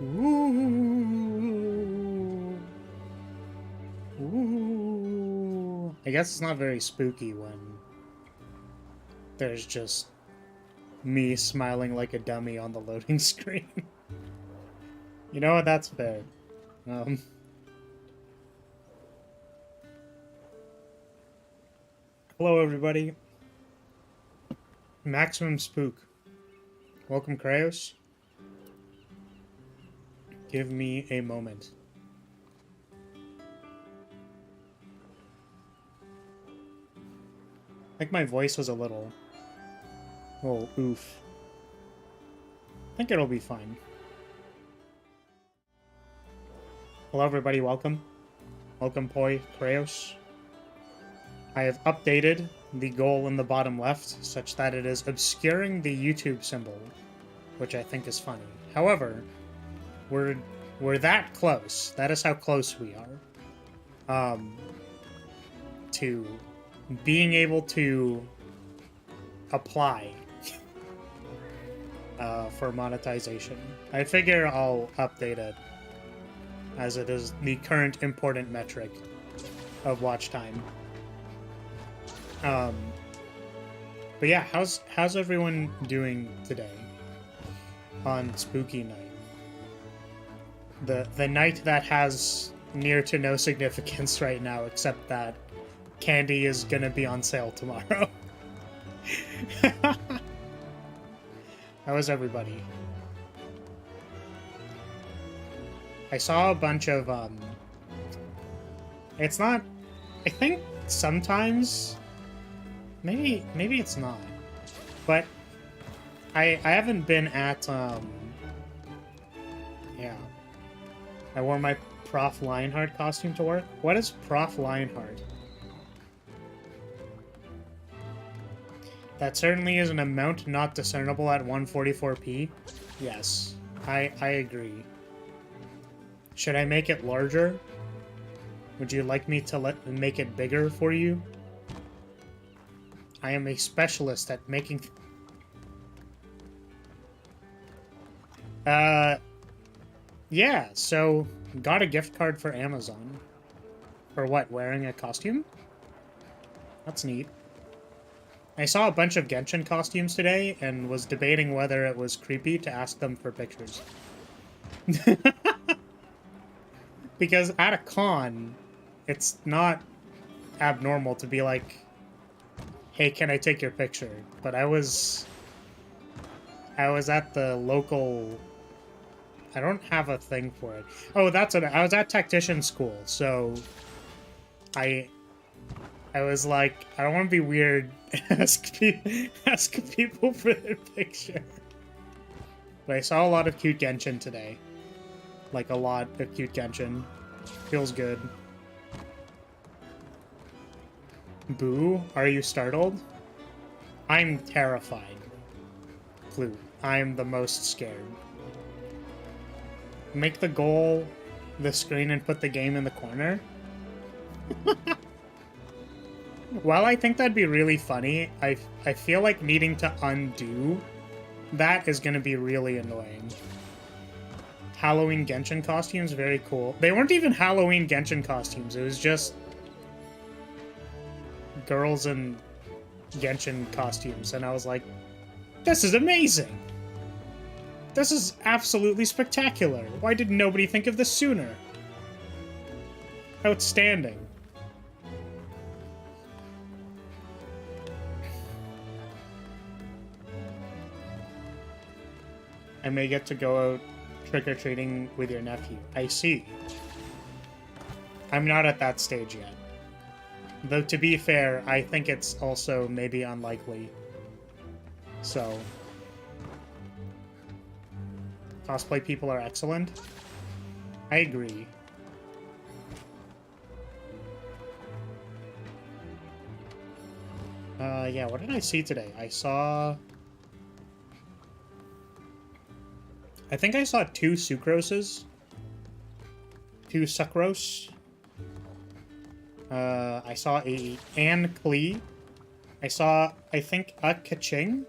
Ooh. Ooh. I guess it's not very spooky when there's just me smiling like a dummy on the loading screen. You know what? That's fair. Hello, everybody. Maximum Spook. Welcome, Krayos. Give me a moment. I think my voice was a little oof. I think it'll be fine. Hello, everybody. Welcome. Welcome, Poi, Krayos. I have updated the goal in the bottom left such that it is obscuring the YouTube symbol, which I think is funny. However, we're that close. That is how close we are. To being able to apply for monetization. I figure I'll update it as it is the current important metric of watch time. But yeah, how's everyone doing today on Spooky Night? The night that has near to no significance right now, except that candy is gonna be on sale tomorrow. How is everybody? I saw a bunch of it's not, I think sometimes maybe it's not, but I haven't been at yeah, I wore my Prof. Lionheart costume to work. What is Prof. Lionheart? That certainly is an amount not discernible at 144p. Yes, I agree. Should I make it larger? Would you like me to make it bigger for you? I am a specialist at making... Yeah, so got a gift card for Amazon. For what, wearing a costume? That's neat. I saw a bunch of Genshin costumes today and was debating whether it was creepy to ask them for pictures. Because at a con, it's not abnormal to be like, hey, can I take your picture? But I was at the local... I don't have a thing for it. Oh, that's what... I was at tactician school, so... I was like, I don't want to be weird. ask people for their picture. But I saw a lot of cute Genshin today. Like, a lot of cute Genshin. Feels good. Boo, are you startled? I'm terrified. Clue, I'm the most scared. Make the goal the screen and put the game in the corner? While I think that'd be really funny, I feel like needing to undo that is going to be really annoying. Halloween Genshin costumes, very cool. They weren't even Halloween Genshin costumes, it was just girls in Genshin costumes, and I was like, this is amazing! This is absolutely spectacular! Why did nobody think of this sooner? Outstanding. I may get to go out trick-or-treating with your nephew. I see. I'm not at that stage yet. Though, to be fair, I think it's also maybe unlikely. So... Cosplay people are excellent. I agree. Yeah, what did I see today? I think I saw 2 Sucroses. 2 Sucrose. I saw a Anne Klee. I saw, I think, a Kaching.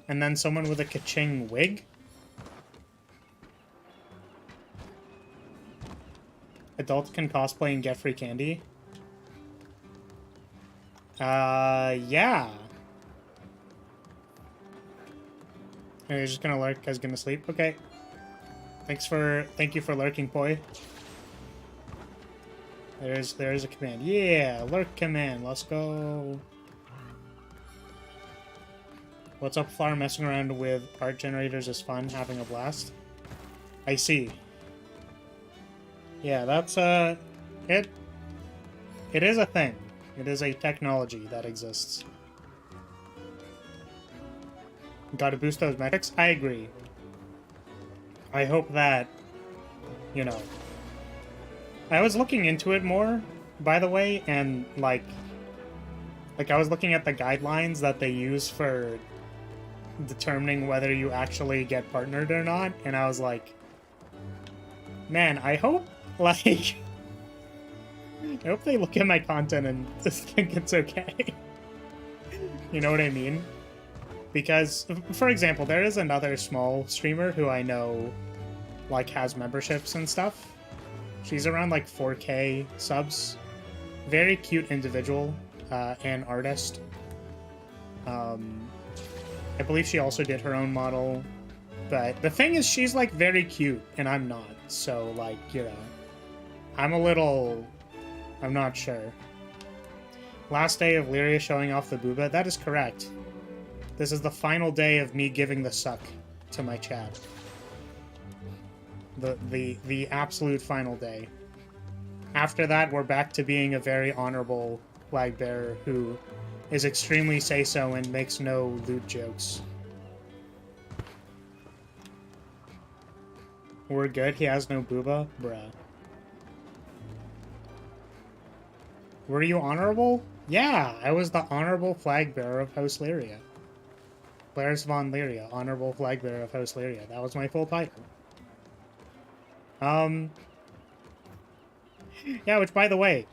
And then someone with a Kaching wig. Adults can cosplay and get free candy. Yeah. Are you just gonna lurk? Guys gonna sleep? Okay. Thank you for lurking, boy. There's a command. Yeah, lurk command. Let's go. What's up, Flower? Messing around with art generators is fun. Having a blast. I see. Yeah, that's it. It is a thing. It is a technology that exists. Gotta boost those metrics? I agree. I hope that, you know... I was looking into it more, by the way, and, like I was looking at the guidelines that they use for determining whether you actually get partnered or not, and I was like, man, I hope, like... I hope they look at my content and just think it's okay. You know what I mean? Because, for example, there is another small streamer who I know, like, has memberships and stuff. She's around, like, 4K subs. Very cute individual and artist. I believe she also did her own model. But the thing is, she's, like, very cute, and I'm not. So, like, you know, I'm not sure. Last day of Lyria showing off the booba? That is correct. This is the final day of me giving the suck to my chat. The absolute final day. After that, we're back to being a very honorable flag bearer who is extremely say-so and makes no loot jokes. We're good? He has no booba? Bruh. Were you honorable? Yeah, I was the honorable flag bearer of House Lyria. Blair's von Lyria, honorable flag bearer of House Lyria. That was my full title. Yeah, which, by the way,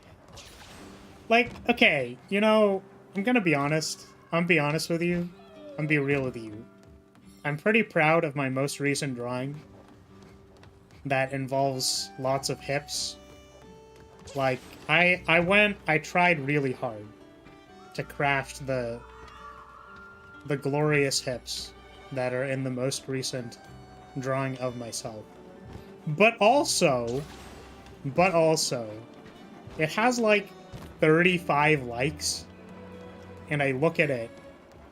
like, okay, you know, I'm gonna be honest. I'm be honest with you. I'm be real with you. I'm pretty proud of my most recent drawing that involves lots of hips. Like, I tried really hard to craft the glorious hips that are in the most recent drawing of myself. But also, it has like 35 likes, and I look at it,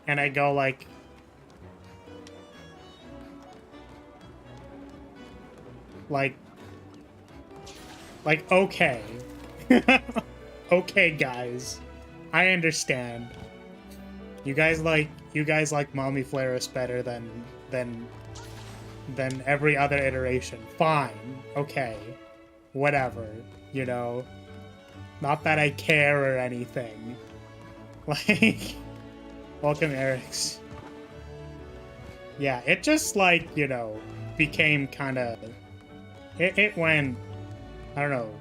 and I go like, okay. Okay, guys. I understand. You guys like Mommy Flaris better than every other iteration. Fine. Okay. Whatever. You know? Not that I care or anything. Like, welcome, Eric's. Yeah, it just, like, you know, became kind of... It went... I don't know.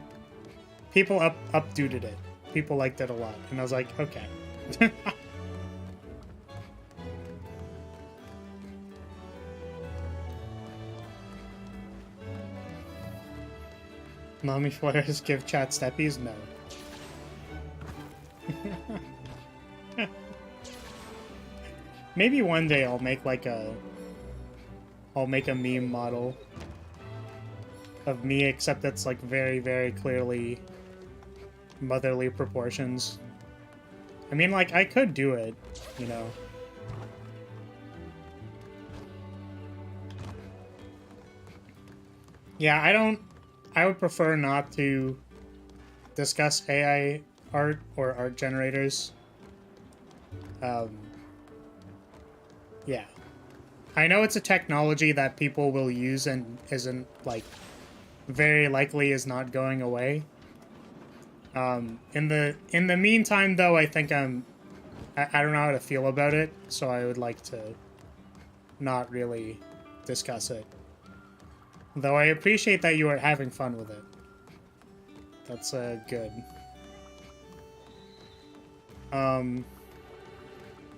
People upduded it. People liked it a lot. And I was like, okay. Mommy Flares give chat steppies? No. Maybe one day I'll make like I'll make a meme model of me, except it's like very, very clearly motherly proportions. I mean, like, I could do it, you know. Yeah, I would prefer not to discuss AI art or art generators. Yeah. I know it's a technology that people will use and isn't, like, very likely is not going away. In the meantime, though, I think I don't know how to feel about it, so I would like to not really discuss it. Though I appreciate that you are having fun with it. That's good.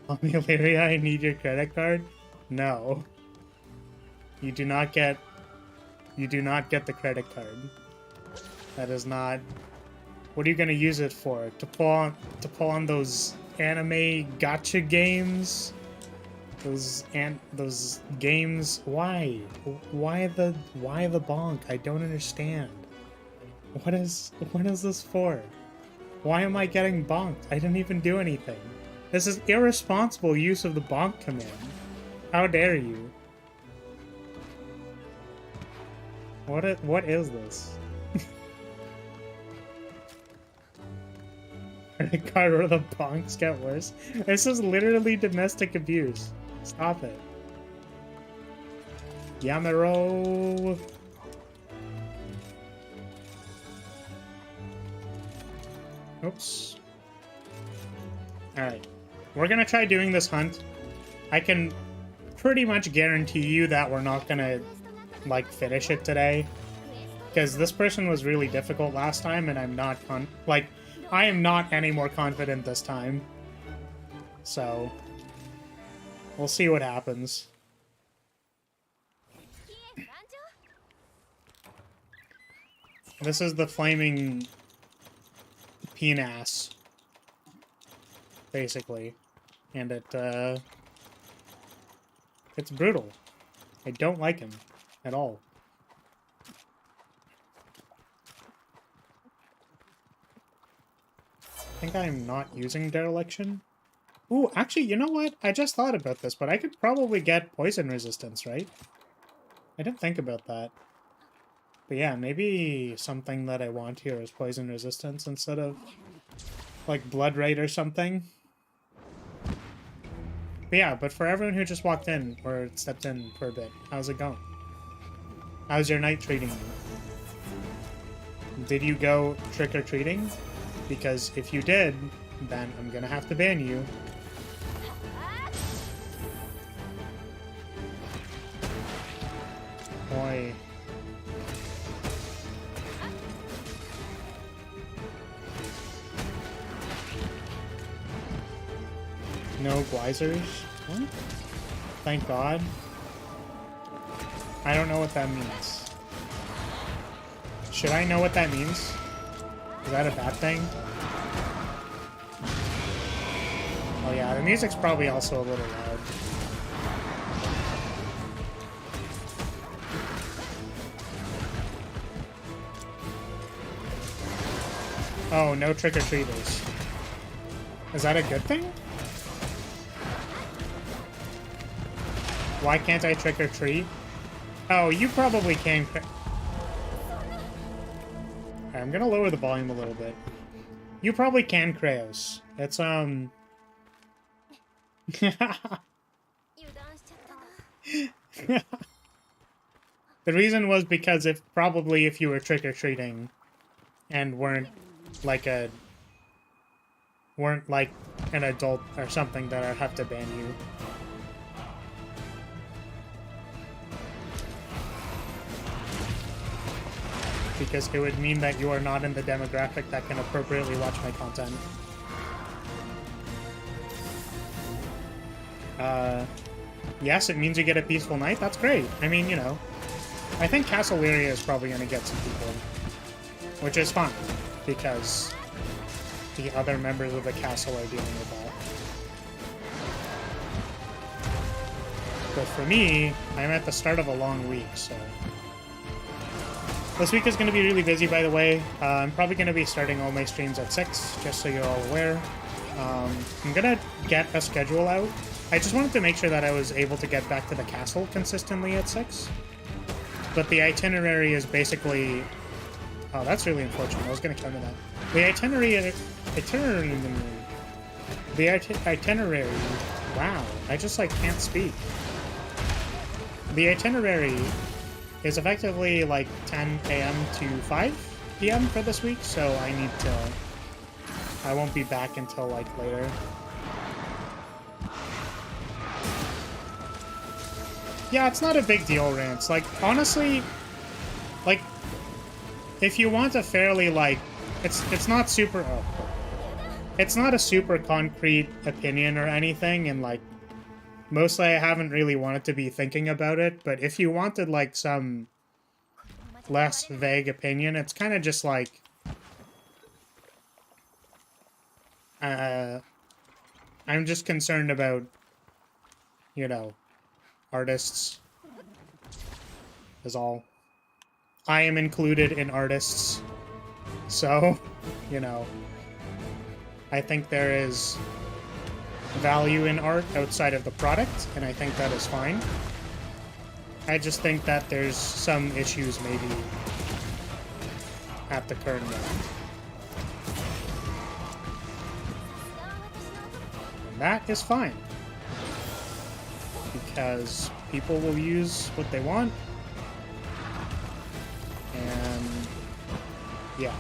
Lyria, I need your credit card? No. You do not get the credit card. That is not... What are you gonna use it for? To pull on those anime gacha games? Those games? Why? Why the bonk? I don't understand. What is this for? Why am I getting bonked? I didn't even do anything. This is irresponsible use of the bonk command. How dare you? What is this? God, where the bonks get worse. This is literally domestic abuse. Stop it. Yamero. Oops. Alright. We're gonna try doing this hunt. I can pretty much guarantee you that we're not gonna, like, finish it today. Because this person was really difficult last time, and I'm not I am not any more confident this time. So, we'll see what happens. This is the flaming penis, basically. And it's brutal. I don't like him at all. I think I'm not using dereliction. Ooh, actually, you know what? I just thought about this, but I could probably get poison resistance, right? I didn't think about that. But yeah, maybe something that I want here is poison resistance instead of, like, blood rate or something. But yeah, but for everyone who just walked in, or stepped in for a bit, how's it going? How's your night treating you? Did you go trick-or-treating? Because if you did, then I'm gonna have to ban you. Boy. No Gweizers? What? Thank God. I don't know what that means. Should I know what that means? Is that a bad thing? Oh yeah, the music's probably also a little loud. Oh, no trick-or-treaters. Is that a good thing? Why can't I trick-or-treat? Oh, you probably can... I'm gonna lower the volume a little bit. You probably can Kraos. It's, The reason was because if you were trick-or-treating and weren't like an adult or something, that I'd have to ban you. Because it would mean that you are not in the demographic that can appropriately watch my content. Yes, it means you get a peaceful night. That's great. I mean, you know, I think House Lyria is probably going to get some people, which is fine, because the other members of the castle are dealing with that. But for me, I'm at the start of a long week, so... This week is going to be really busy, by the way. I'm probably going to be starting all my streams at 6, just so you're all aware. I'm going to get a schedule out. I just wanted to make sure that I was able to get back to the castle consistently at 6. But the itinerary is basically... Oh, that's really unfortunate. I was going to counter that. The itinerary... Wow, I just, like, can't speak. The itinerary is effectively like 10 a.m. to 5 p.m. for this week, so I won't be back until like later. Yeah, it's not a big deal, Rance. Like, honestly, like, if you want a fairly, like, it's not super, it's not a super concrete opinion or anything, and like, mostly I haven't really wanted to be thinking about it, but if you wanted, like, some less vague opinion. It's kind of just like, I'm just concerned about, you know, artists is all. I am included in artists, so, you know, I think there is value in art outside of the product, and I think that is fine. I just think that there's some issues maybe at the current moment. And that is fine. Because people will use what they want. And yeah.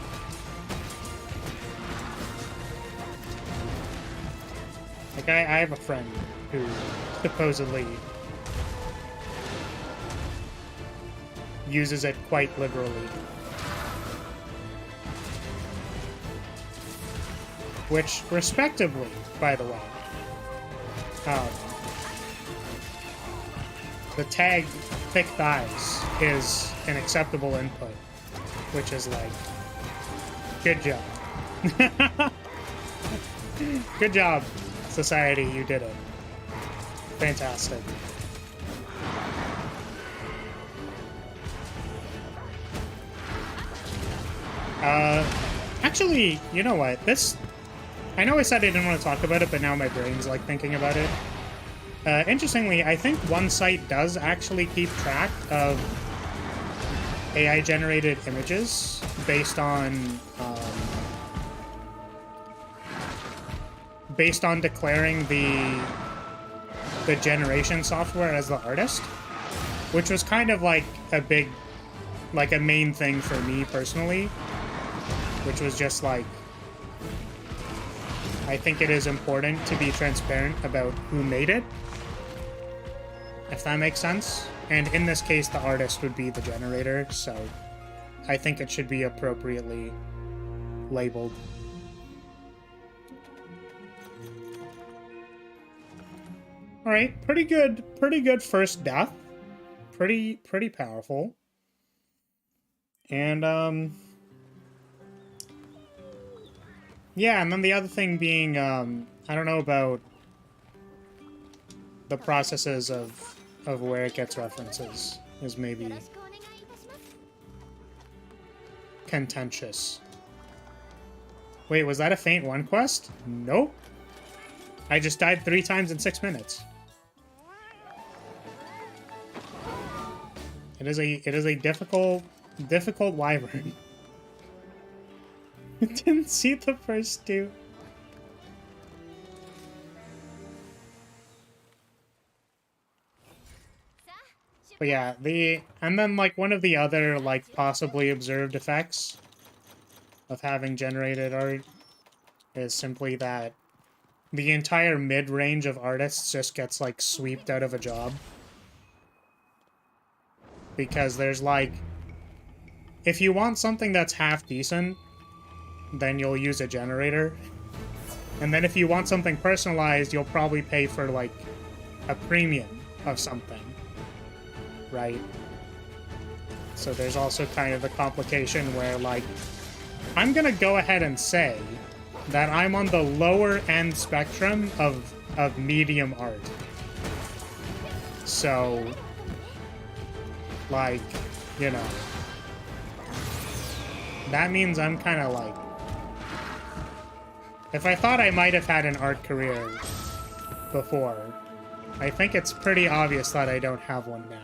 Like I have a friend who supposedly uses it quite liberally. Which, respectively, by the way, the tag thick thighs is an acceptable input, which is like, good job. Good job, society, you did it. Fantastic. Actually, you know what? This... I know I said I didn't want to talk about it, but now my brain's, like, thinking about it. Interestingly, I think one site does actually keep track of AI-generated images based on declaring the generation software as the artist, which was kind of like a main thing for me personally, which was just like, I think it is important to be transparent about who made it, if that makes sense. And in this case, the artist would be the generator, so I think it should be appropriately labeled. Alright, pretty good first death. Pretty powerful. And, yeah, and then the other thing being, I don't know about the processes of where it gets references is maybe contentious. Wait, was that a Faint 1 quest? Nope. I just died 3 times in 6 minutes. It is a difficult wyvern. Didn't see the first 2. But yeah, and then like one of the other like possibly observed effects of having generated art is simply that the entire mid-range of artists just gets like swept out of a job. Because there's like, if you want something that's half decent, then you'll use a generator. And then if you want something personalized, you'll probably pay for like a premium of something. Right? So there's also kind of the complication where like, I'm gonna go ahead and say that I'm on the lower end spectrum of medium art. So, like, you know, that means I'm kind of like, if I thought I might have had an art career before, I think it's pretty obvious that I don't have one now.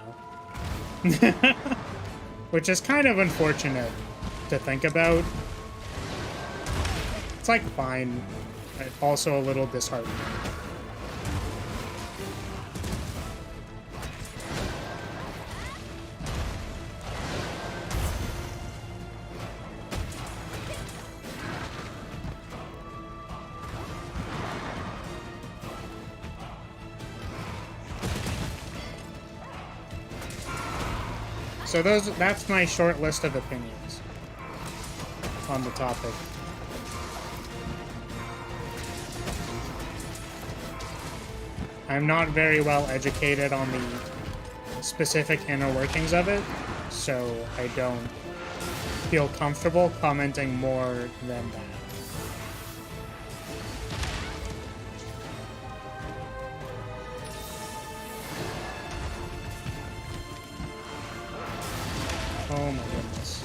Which is kind of unfortunate to think about. It's like fine, but also a little disheartening. So that's my short list of opinions on the topic. I'm not very well educated on the specific inner workings of it, so I don't feel comfortable commenting more than that. Oh my goodness.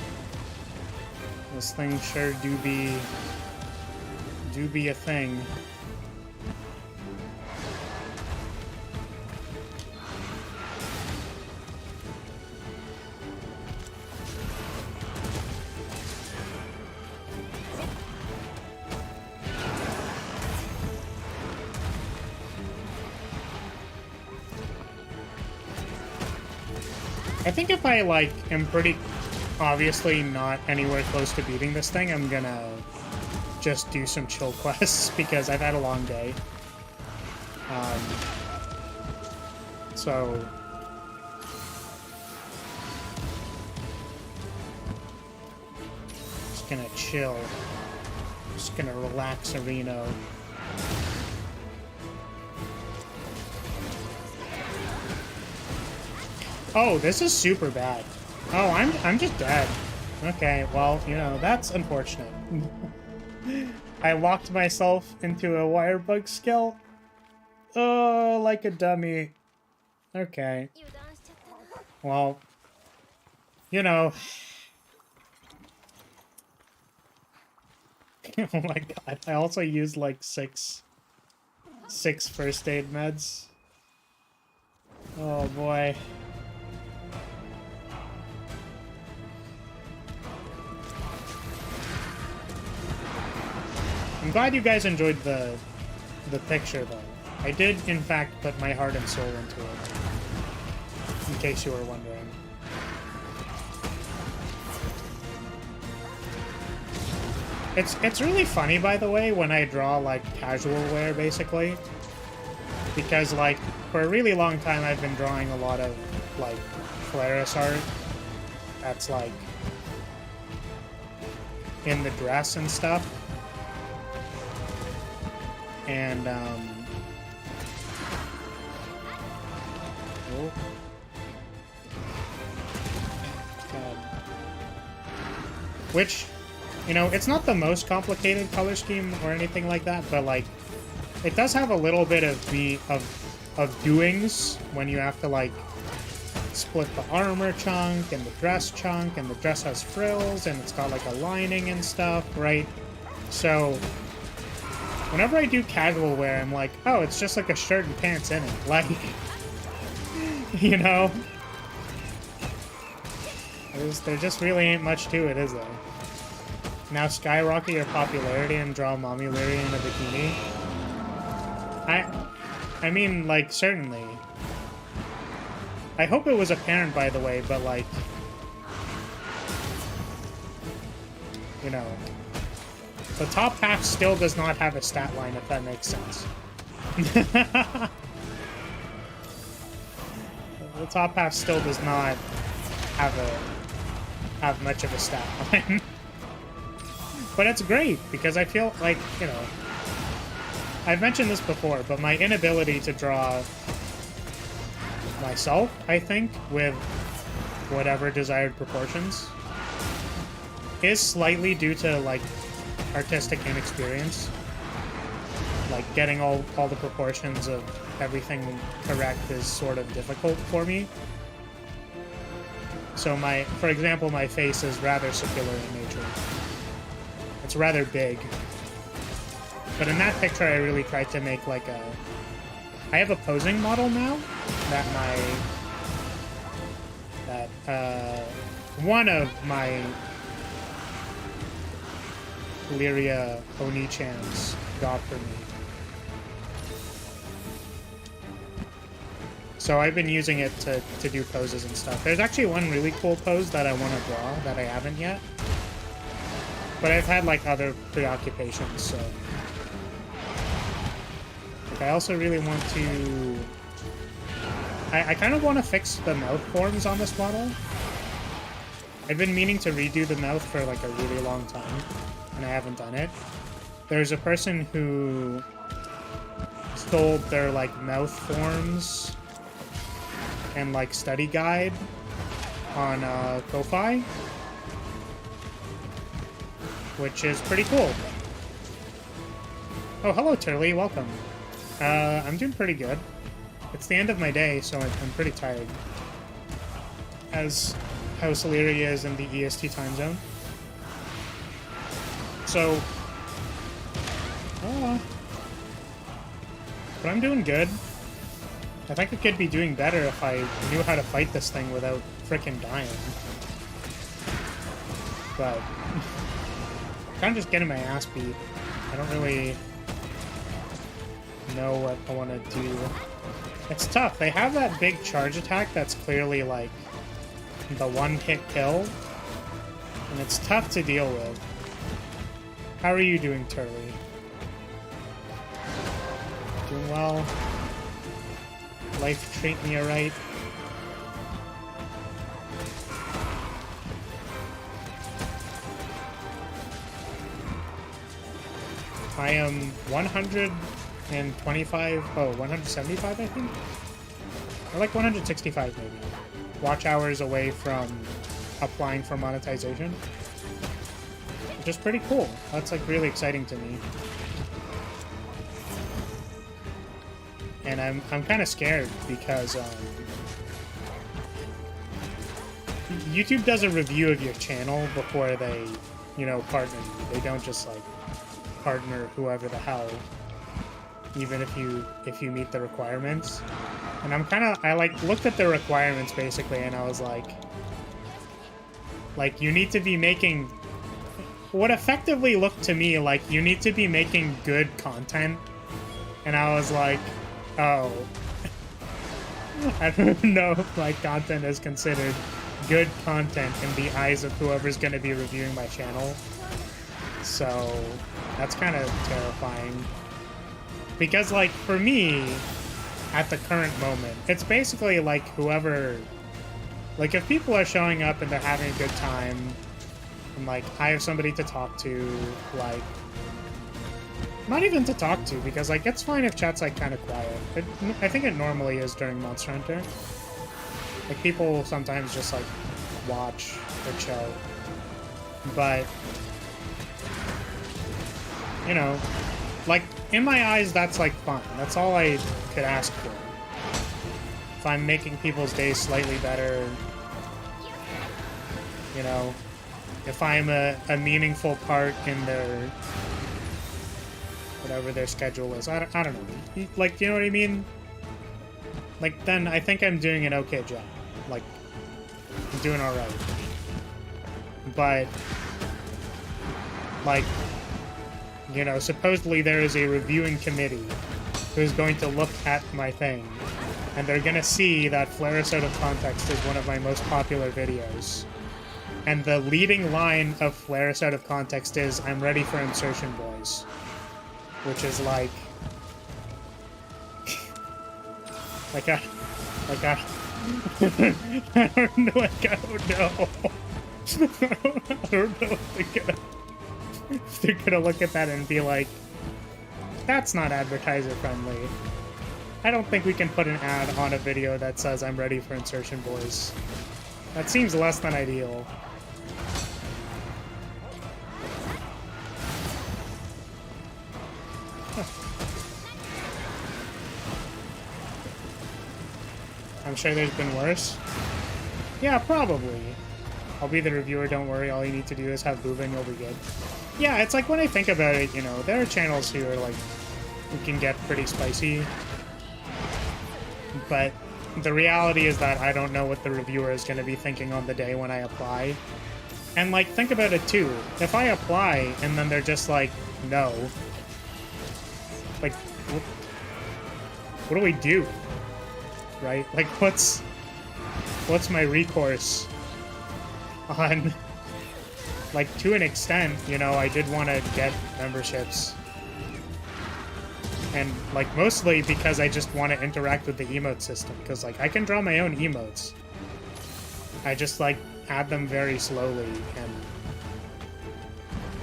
This thing sure do be a thing. I think if I, like, am pretty obviously not anywhere close to beating this thing, I'm gonna just do some chill quests, because I've had a long day. So... just gonna chill. Just gonna relax Reno. Oh, this is super bad. Oh, I'm just dead. Okay, well, you know, that's unfortunate. I locked myself into a wire bug skill. Oh, like a dummy. Okay. Well, you know. Oh my god. I also used like six first aid meds. Oh boy. I'm glad you guys enjoyed the picture, though. I did, in fact, put my heart and soul into it. In case you were wondering. It's really funny, by the way, when I draw, like, casual wear, basically. Because, like, for a really long time, I've been drawing a lot of, like, Polaris art. That's, like, in the dress and stuff. And, oh. God. Which, you know, it's not the most complicated color scheme or anything like that, but, like, it does have a little bit of doings when you have to, like, split the armor chunk and the dress chunk, and the dress has frills, and it's got, like, a lining and stuff, right? So... whenever I do casual wear, I'm like, oh, it's just like a shirt and pants in it. Like, you know? There just really ain't much to it, is there? Now skyrocket your popularity and draw Mommy Lyria in a bikini? I mean, like, certainly. I hope it was apparent, by the way, but, like... you know... the top half still does not have a stat line, if that makes sense. The top half still does not have much of a stat line. But it's great, because I feel like, you know... I've mentioned this before, but my inability to draw myself, I think, with whatever desired proportions, is slightly due to, like, artistic inexperience. Like, getting all the proportions of everything correct is sort of difficult for me. So for example, my face is rather circular in nature. It's rather big. But in that picture, I really tried to make, like, I have a posing model now that one of my Lyria Oni-chans got for me. So I've been using it to do poses and stuff. There's actually one really cool pose that I want to draw that I haven't yet. But I've had, like, other preoccupations, so... like, I also really want to... I kind of want to fix the mouth forms on this model. I've been meaning to redo the mouth for, like, a really long time, and I haven't done it. There's a person who stole their, like, mouth forms and, like, study guide on Ko-Fi, which is pretty cool. Oh, hello, Turley. Welcome. I'm doing pretty good. It's the end of my day, so I'm pretty tired. As House Lyria is in the EST time zone. So... but I'm doing good. I think I could be doing better if I knew how to fight this thing without frickin' dying. But... I'm kind of just getting my ass beat. I don't really know what I want to do. It's tough. They have that big charge attack that's clearly, like, the one-hit kill. And it's tough to deal with. How are you doing, Turley? Doing well? Life treating you right? I am 125, 175, I think? Or like 165, maybe. Watch hours away from applying for monetization. Which is pretty cool. That's, like, really exciting to me. And I'm kind of scared because YouTube does a review of your channel before they, you know, partner you. They don't just, like, partner whoever the hell, even if you meet the requirements. And I like looked at the requirements basically, and I was like, you need to be making what effectively looked to me like you need to be making good content. And I was like, oh, I don't know if my content is considered good content in the eyes of whoever's going to be reviewing my channel. So that's kind of terrifying. Because, like, for me, at the current moment, it's basically like whoever... Like, if people are showing up and they're having a good time, and, like, I have somebody to talk to, like... Not even to talk to, because, like, it's fine if chat's, like, kind of quiet. I think it normally is during Monster Hunter. Like, people sometimes just, like, watch or chill. But... You know, like, in my eyes, that's, like, fine. That's all I could ask for. If I'm making people's days slightly better, you know, if I'm a meaningful part in their, whatever their schedule is. I don't know. Like, you know what I mean? Like, then I think I'm doing an okay job. Like, I'm doing alright. But, like... You know, supposedly there is a reviewing committee who's going to look at my thing, and they're going to see that Flaris Out of Context is one of my most popular videos. And the leading line of Flaris Out of Context is, "I'm ready for insertion, boys." Which is like... I don't know, I don't know. I don't know if they're gonna look at that and be like, that's not advertiser friendly. I don't think we can put an ad on a video that says "I'm ready for insertion, boys." That seems less than ideal. Huh. I'm sure there's been worse. Yeah, probably. I'll be the reviewer, don't worry, all you need to do is have Booba and you'll be good. Yeah, it's like when I think about it, you know, there are channels who are like, who can get pretty spicy. But the reality is that I don't know what the reviewer is going to be thinking on the day when I apply. And like, think about it too. If I apply and then they're just like, no. Like, what do we do? Right? Like, what's my recourse? On, like, to an extent, you know, I did want to get memberships. And, like, mostly because I just want to interact with the emote system. Because, like, I can draw my own emotes. I just, like, add them very slowly and,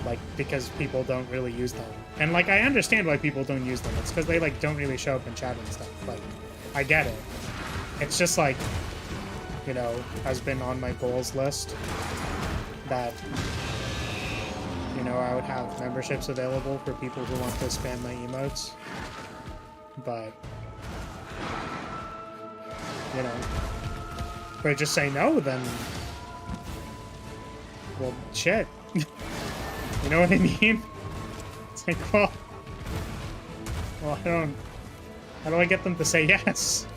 like, because people don't really use them. And, like, I understand why people don't use them. It's because they, like, don't really show up in chat and stuff. Like, I get it. It's just, like, you know, has been on my goals list. That, you know, I would have memberships available for people who want to spam my emotes. But, you know, if I just say no, then, well, shit. You know what I mean? It's like, well, I don't, how do I get them to say yes?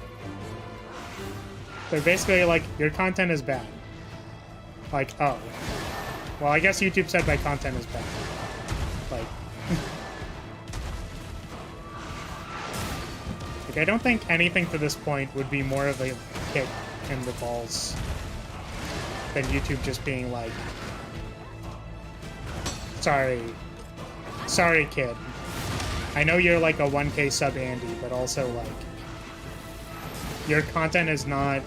They're basically like, your content is bad. Like, oh. Well, I guess YouTube said my content is bad. Like, like, I don't think anything to this point would be more of a kick in the balls than YouTube just being like, sorry kid. I know you're like a 1K sub Andy, but also like, your content is not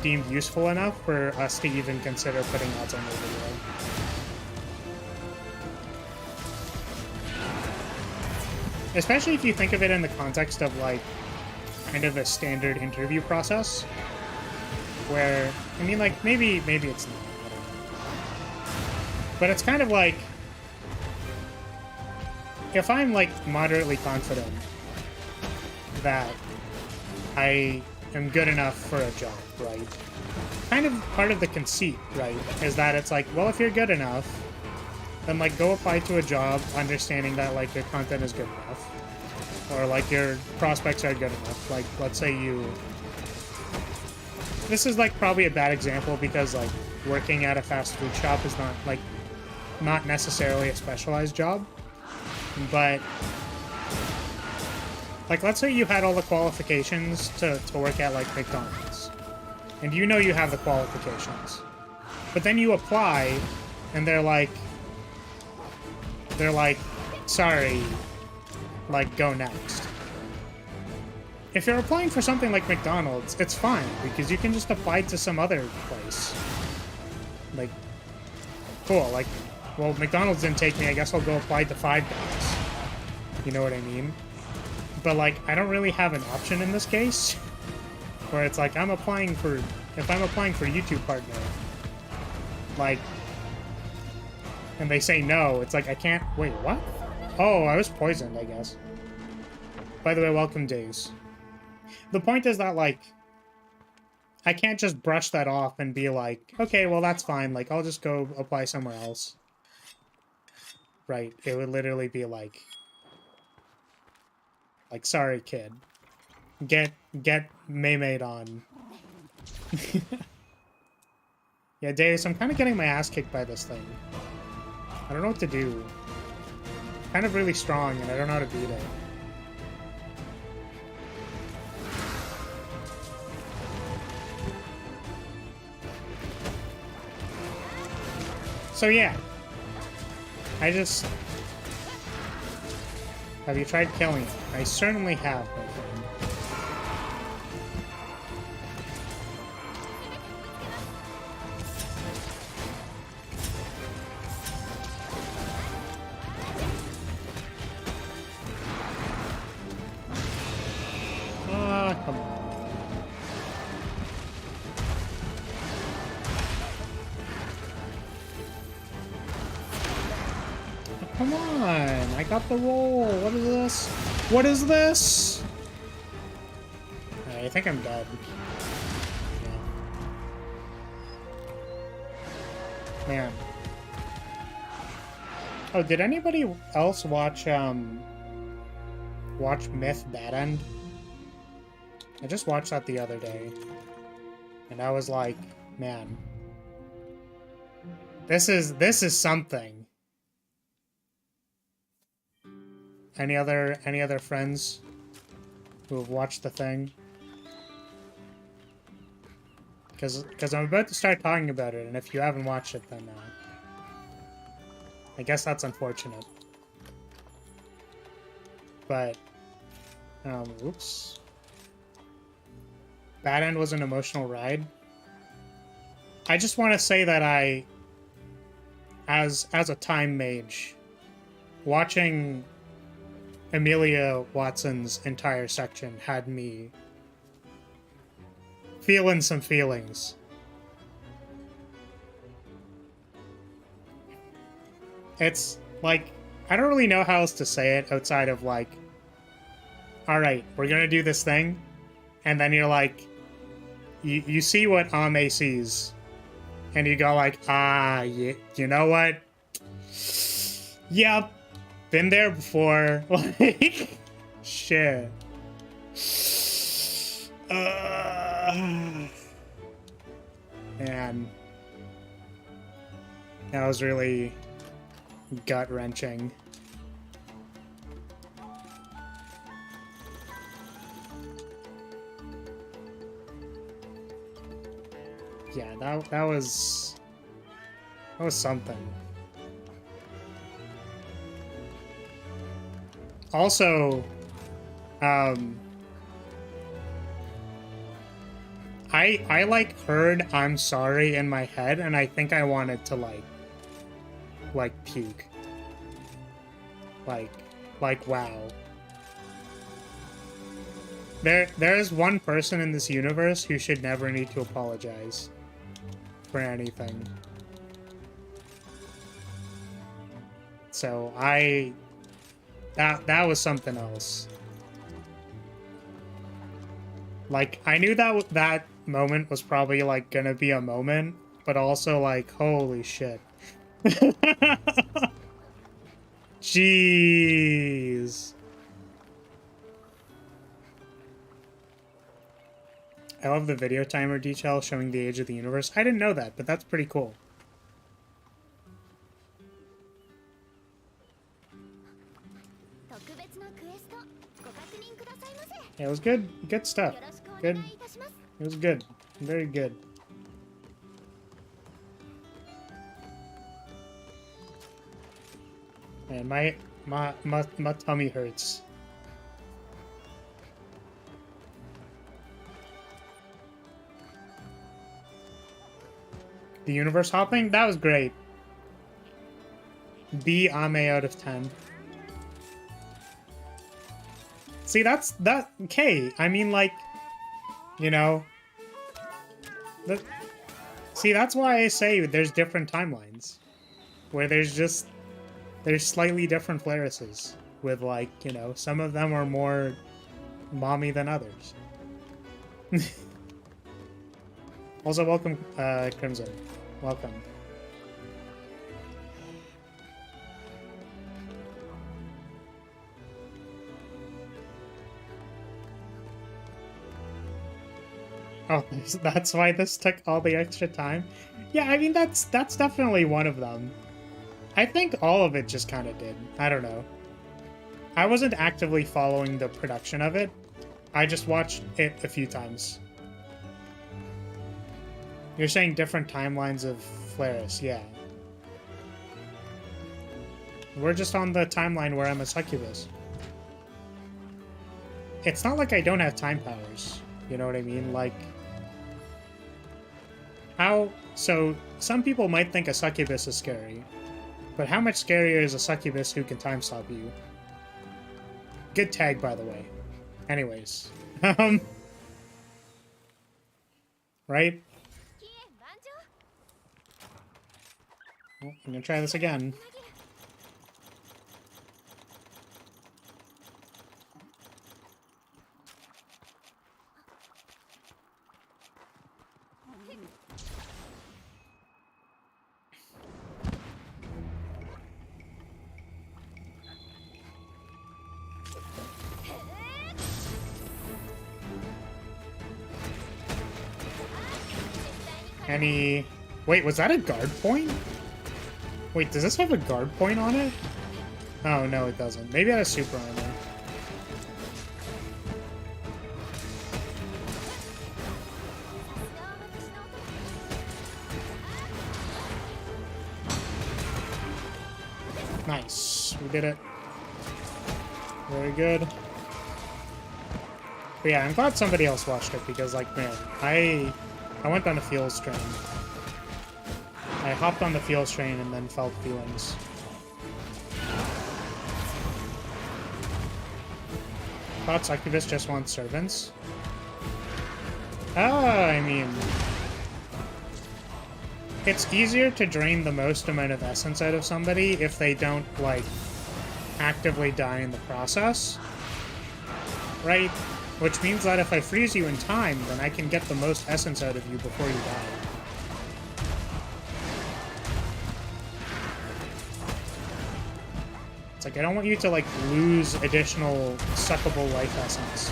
deemed useful enough for us to even consider putting ads on your video. Especially if you think of it in the context of like kind of a standard interview process where, I mean, like, maybe it's not, I don't know. But it's kind of like, if I'm like moderately confident that I am good enough for a job, right? Kind of part of the conceit, right, is that it's like, well, if you're good enough, then like go apply to a job understanding that like your content is good enough, or like your prospects are good enough. Like, let's say this is like probably a bad example because like working at a fast food shop is not necessarily a specialized job, but like, let's say you had all the qualifications to work at like McDonald's, and you know you have the qualifications, but then you apply and they're like, sorry, like, go next. If you're applying for something like McDonald's, it's fine, because you can just apply to some other place. Like, cool, like, well, McDonald's didn't take me, I guess I'll go apply to Five Guys. You know what I mean? But, like, I don't really have an option in this case, where it's like, if I'm applying for YouTube partner, like, and they say no, it's like, I can't, wait, what? Oh, I was poisoned, I guess. By the way, welcome, Days. The point is that, like, I can't just brush that off and be like, okay, well, that's fine, like, I'll just go apply somewhere else. Right, it would literally be like, sorry, kid. Get Maymade on. Yeah, Days, I'm kind of getting my ass kicked by this thing. I don't know what to do. Kind of really strong, and I don't know how to beat it. So yeah. Have you tried killing it? I certainly have, my friend. Ah, come on. Come on, I got the roll. What is this? What is this? I think I'm dead. Yeah. Man. Oh, did anybody else watch Myth Bad End? I just watched that the other day. And I was like, man. This is something. Any other friends who have watched the thing? Because I'm about to start talking about it, and if you haven't watched it, then I guess that's unfortunate. But oops. Bad End was an emotional ride. I just want to say that as a time mage, watching Amelia Watson's entire section had me feeling some feelings. It's like, I don't really know how else to say it outside of like, all right, we're gonna do this thing, and then you're like, you see what Ame sees, and you go like, you know what? Yep, been there before. Like, shit. Man, that was really gut-wrenching. Yeah, that was something. Also, I like heard "I'm sorry" in my head, and I think I wanted to like puke. Like wow. There is one person in this universe who should never need to apologize for anything. So that was something else. Like, I knew that moment was probably like gonna be a moment, but also like, holy shit. Jeez. I love the video timer detail showing the age of the universe. I didn't know that, but that's pretty cool. Yeah, it was good. Good stuff. Good. It was good. Very good. Man, my tummy hurts. The universe hopping? That was great. B Ame out of 10. See, that okay. I mean, like, you know, see, that's why I say there's different timelines, where there's slightly different Flarises with, like, you know, some of them are more mommy than others. Also, welcome, Crimson. Welcome. Oh, that's why this took all the extra time? Yeah, I mean, that's definitely one of them. I think all of it just kind of did. I don't know. I wasn't actively following the production of it. I just watched it a few times. You're saying different timelines of Flaris, yeah. We're just on the timeline where I'm a succubus. It's not like I don't have time powers. You know what I mean? Like, how... So, some people might think a succubus is scary. But how much scarier is a succubus who can time stop you? Good tag, by the way. Anyways. Right? Oh, I'm gonna try this again. Any... Wait, was that a guard point? Wait, does this have a guard point on it? Oh, no, it doesn't. Maybe it has super armor. Nice. We did it. Very good. But yeah, I'm glad somebody else watched it, because, like, man, I went on a feels train. I hopped on the feels train and then felt feelings. Thought Succubus just wants servants. I mean, it's easier to drain the most amount of essence out of somebody if they don't, like, actively die in the process, right? Which means that if I freeze you in time, then I can get the most essence out of you before you die. It's like, I don't want you to, like, lose additional suckable life essence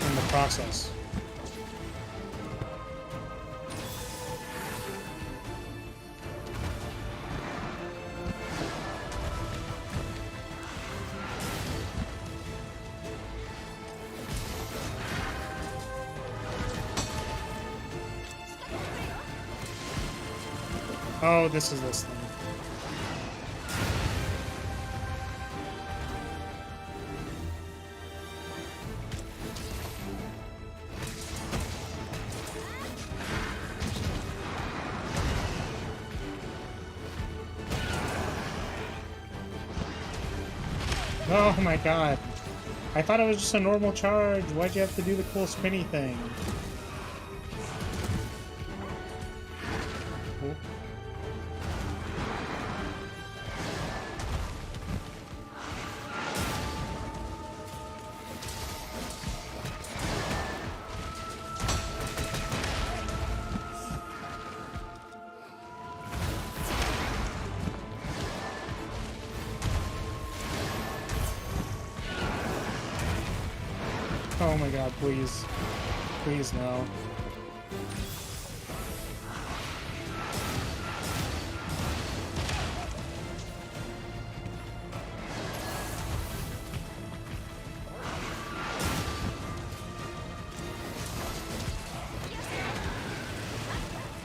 in the process. Oh, this is this thing. Oh my god. I thought it was just a normal charge. Why'd you have to do the cool spinny thing? Cool. Oh my god, please. Please, no.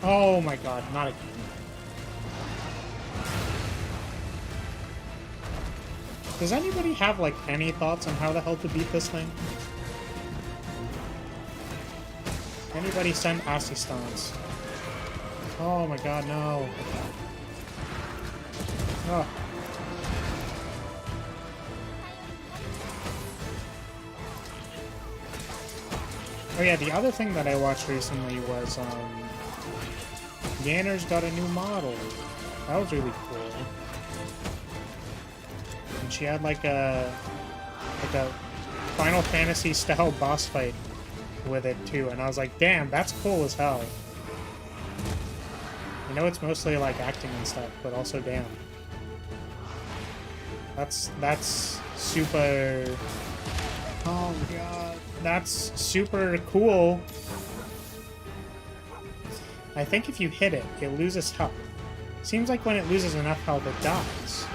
Oh my god, not again. Does anybody have, like, any thoughts on how the hell to beat this thing? Anybody send assistance? Oh my god, no. Oh. Oh yeah, the other thing that I watched recently was, Yanner's got a new model. That was really cool. And she had like a Final Fantasy style boss fight with it too, and I was like, damn, that's cool as hell. I know it's mostly like acting and stuff, but also damn. That's super... Oh my god. That's super cool. I think if you hit it, it loses health. Seems like when it loses enough health, it dies.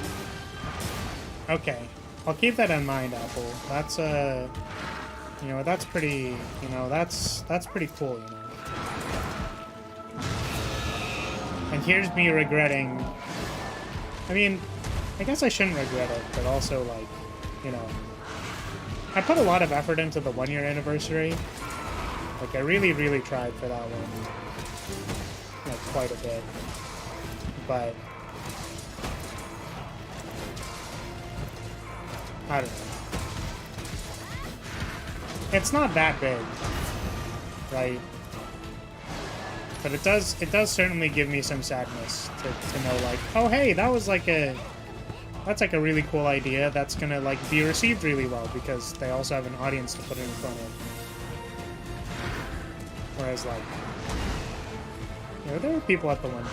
Okay. I'll keep that in mind, Apple. That's, you know, that's pretty, you know, that's pretty cool, you know. And here's me regretting... I mean, I guess I shouldn't regret it, but also, like, you know... I put a lot of effort into the 1-year anniversary. Like, I really, really tried for that one. Like, quite a bit. But... I don't know. It's not that big, right? But it does certainly give me some sadness to know, like, oh hey, that was like that's like a really cool idea that's gonna like be received really well because they also have an audience to put it in front of. Whereas like, you know, there were people at the 1 year.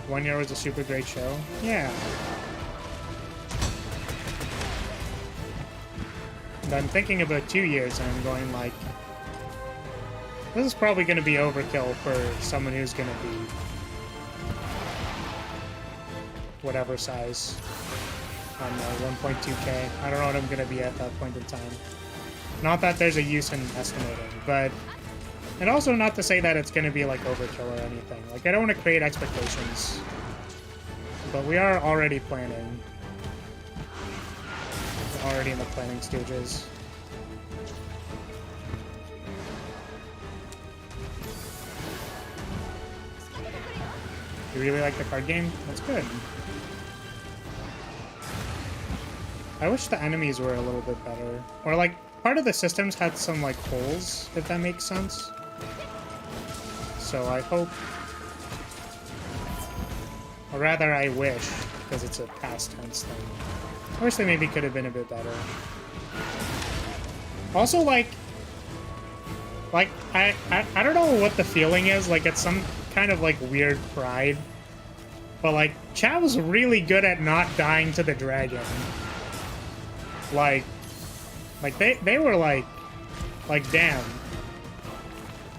1 year was a super great show. Yeah. And I'm thinking about 2 years and I'm going like, this is probably going to be overkill for someone who's going to be whatever size. I don't know, 1.2k. I don't know what I'm going to be at that point in time. Not that there's a use in estimating, but... And also not to say that it's going to be like overkill or anything. Like, I don't want to create expectations. But we are already planning. We're already in the planning stages. You really like the card game? That's good. I wish the enemies were a little bit better. Or like, part of the systems had some, like, holes, if that makes sense. So I hope... Or rather, I wish, because it's a past tense thing. I wish they maybe could have been a bit better. Also, like, I don't know what the feeling is. Like, it's some kind of, like, weird pride. But, like, chat was really good at not dying to the dragon. Like they were like, damn.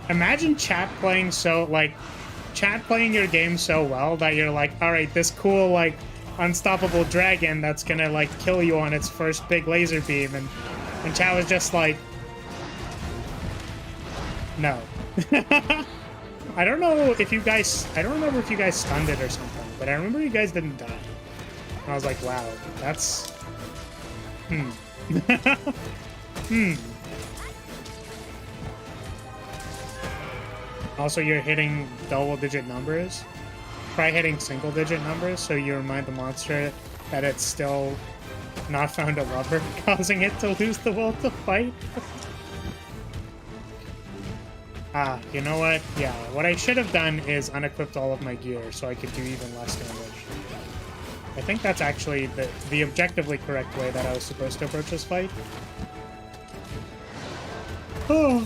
Imagine chat playing your game so well that you're like, alright, this cool, like, unstoppable dragon that's gonna, like, kill you on its first big laser beam, and chat was just like, no. I don't know if you guys, I don't remember if you guys stunned it or something, but I remember you guys didn't die. And I was like, wow, that's... Also, you're hitting double-digit numbers. Try hitting single-digit numbers, so you remind the monster that it's still not found a lover, causing it to lose the will to fight. Ah, you know what? Yeah, what I should have done is unequipped all of my gear so I could do even less damage. I think that's actually the objectively correct way that I was supposed to approach this fight. Oh,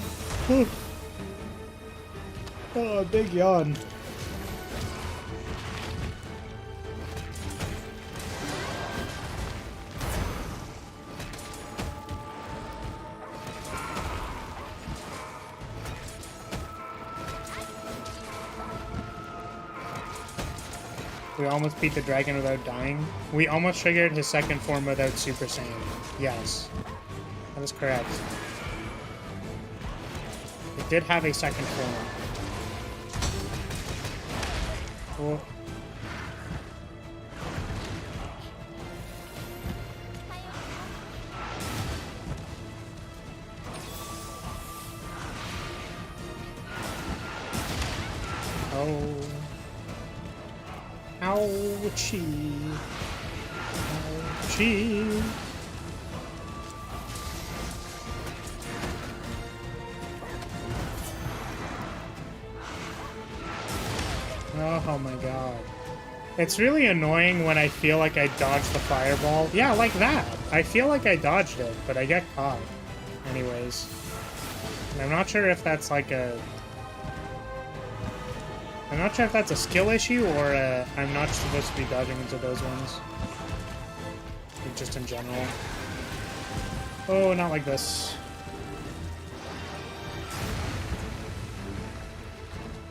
big yawn. We almost beat the dragon without dying. We almost triggered his second form without Super Saiyan. Yes. That is correct. It did have a second form. Cool. Oh. Ouchie. Ouchie. Oh my god. It's really annoying when I feel like I dodged the fireball. Yeah, like that. I feel like I dodged it, but I get caught. Anyways. And I'm not sure if that's like a... I'm not sure if that's a skill issue or I'm not supposed to be dodging into those ones. Just in general. Oh, not like this.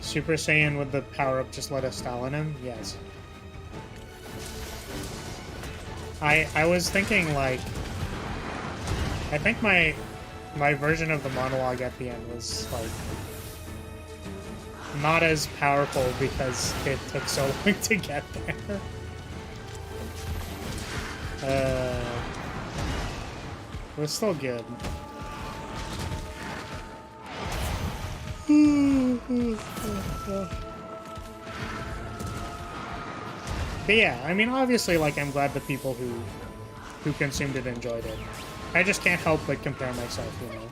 Super Saiyan with the power-up just let us stall in him? Yes. I was thinking, like... I think my version of the monologue at the end was, like... not as powerful because it took so long to get there. It was still good. But yeah, I mean, obviously, like, I'm glad the people who consumed it enjoyed it. I just can't help but compare myself, you know.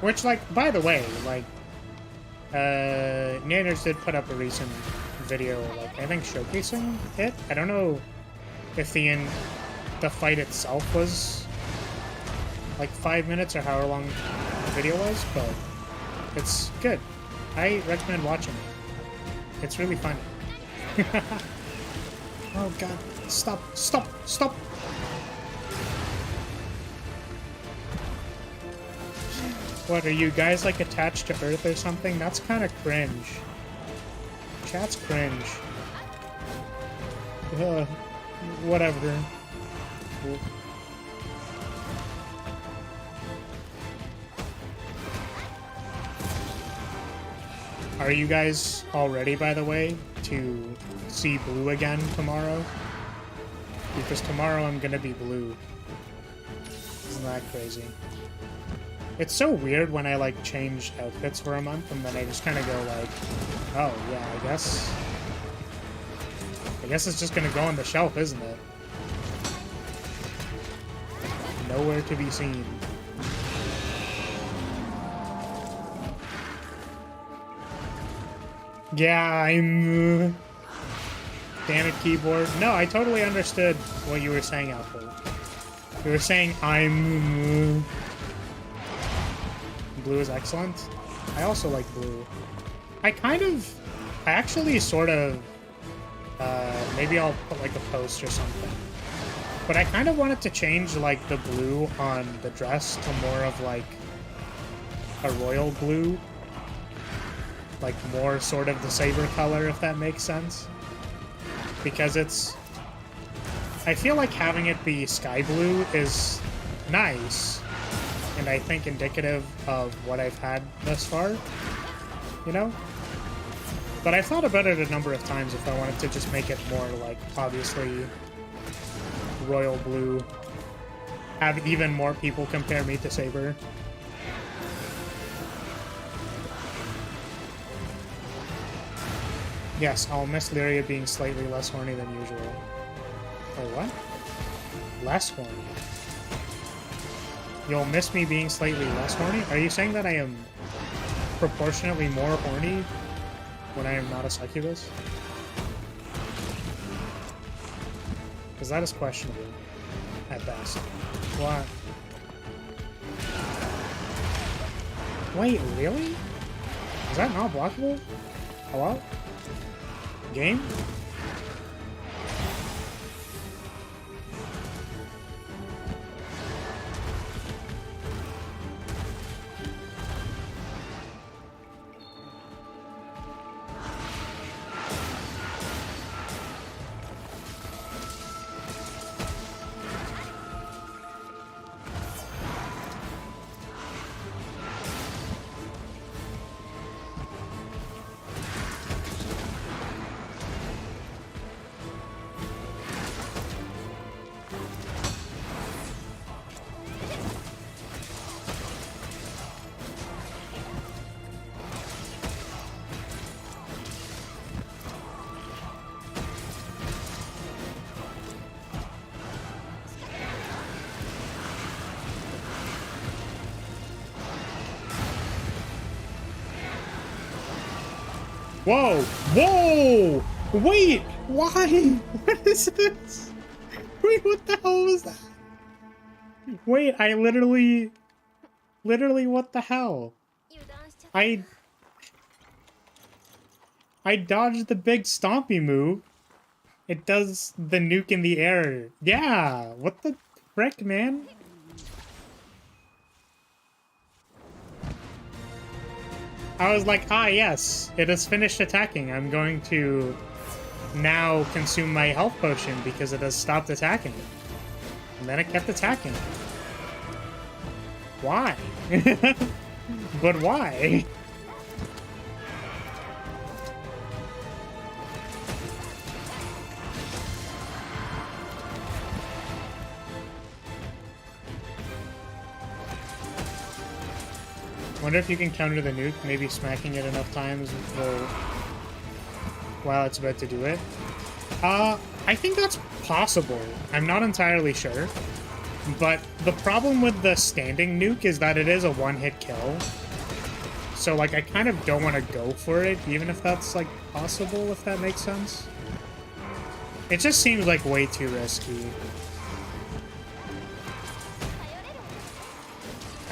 Which, like, by the way, like, Nanners did put up a recent video, like, I think showcasing it. I don't know if the fight itself was, like, 5 minutes or however long the video was, but it's good. I recommend watching it. It's really funny. Oh, God. Stop. Stop. Stop. What, are you guys, like, attached to Earth or something? That's kind of cringe. Chat's cringe. Whatever. Are you guys all ready, by the way, to see blue again tomorrow? Because tomorrow I'm gonna be blue. Isn't that crazy? It's so weird when I, like, change outfits for a month, and then I just kind of go, like, oh, yeah, I guess it's just gonna go on the shelf, isn't it? Nowhere to be seen. Yeah, I'm... Damn it, keyboard. No, I totally understood what you were saying, Apple. You were saying I'm... Blue is excellent. I also like blue. I actually sort of, maybe I'll put like a post or something. But I kind of wanted to change like the blue on the dress to more of like a royal blue. Like more sort of the saber color, if that makes sense. Because I feel like having it be sky blue is nice. And I think indicative of what I've had thus far, you know? But I've thought about it a number of times if I wanted to just make it more, like, obviously royal blue. Have even more people compare me to Saber. Yes, I'll miss Lyria being slightly less horny than usual. Oh, what? Less horny? You'll miss me being slightly less horny? Are you saying that I am proportionately more horny when I am not a succubus? Because that is questionable, at best. What? Wait, really? Is that not blockable? Hello? Game? Whoa! Whoa! Wait! Why? What is this? Wait, what the hell was that? Wait, I literally, what the hell? I dodged the big stompy move. It does the nuke in the air. Yeah, what the frick, man? I was like, ah, yes, it has finished attacking. I'm going to now consume my health potion because it has stopped attacking. And then it kept attacking. Why? But why? Wonder if you can counter the nuke, maybe smacking it enough times while it's about to do it. I think that's possible. I'm not entirely sure. But the problem with the standing nuke is that it is a one-hit kill. So, like, I kind of don't want to go for it, even if that's, like, possible, if that makes sense. It just seems, like, way too risky.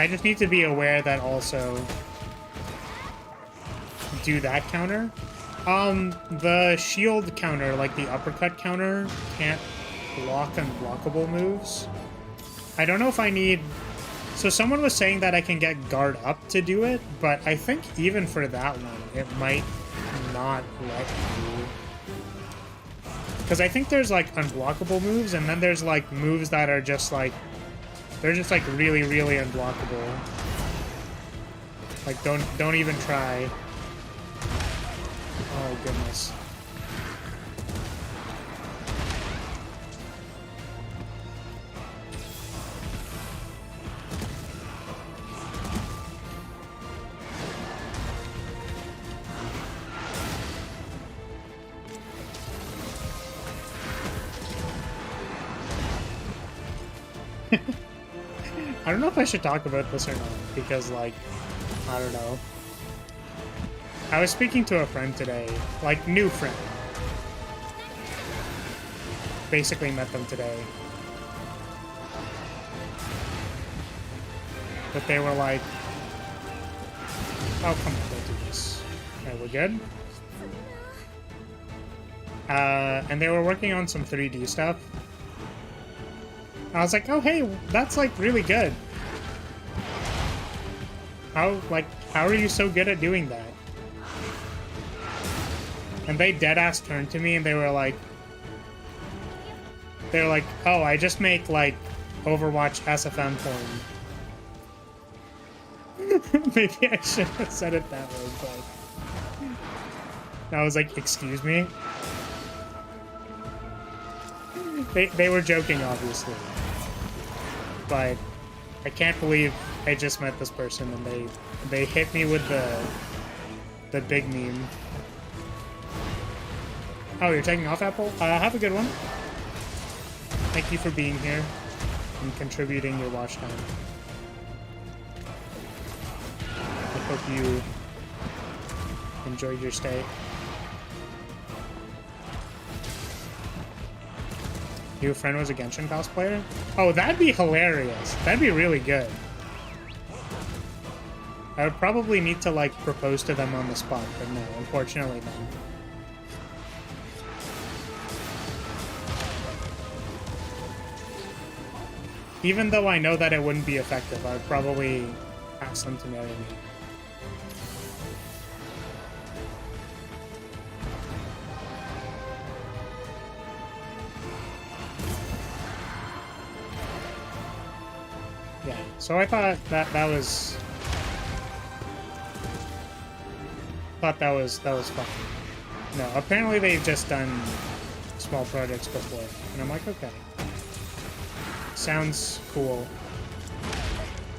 I just need to be aware that also do that counter. The shield counter, like the uppercut counter, can't block unblockable moves. I don't know if I need... So someone was saying that I can get guard up to do it, but I think even for that one, it might not let you. Because I think there's like unblockable moves, and then there's like moves that are just like... They're just like really, really unblockable. Like don't even try. Oh goodness. I don't know if I should talk about this or not, because, like, I don't know. I was speaking to a friend today, like, new friend. Basically met them today. But they were like, oh, come on, don't do this. Okay, we're good? And they were working on some 3D stuff. I was like, oh, hey, that's, like, really good. How are you so good at doing that? And they deadass turned to me and they were like, oh, I just make, like, Overwatch SFM porn. Maybe I should have said it that way, but... I was like, excuse me? They were joking, obviously. But I can't believe I just met this person and they hit me with the big meme. Oh, you're taking off, Apple? Have a good one. Thank you for being here and contributing your watch time. I hope you enjoyed your stay. Your friend was a Genshin cosplayer? Oh, that'd be hilarious. That'd be really good. I would probably need to, like, propose to them on the spot, but no, unfortunately no. Even though I know that it wouldn't be effective, I would probably ask them to marry me. Yeah, so I thought that was fun. No, apparently they've just done small projects before, and I'm like, okay. Sounds cool.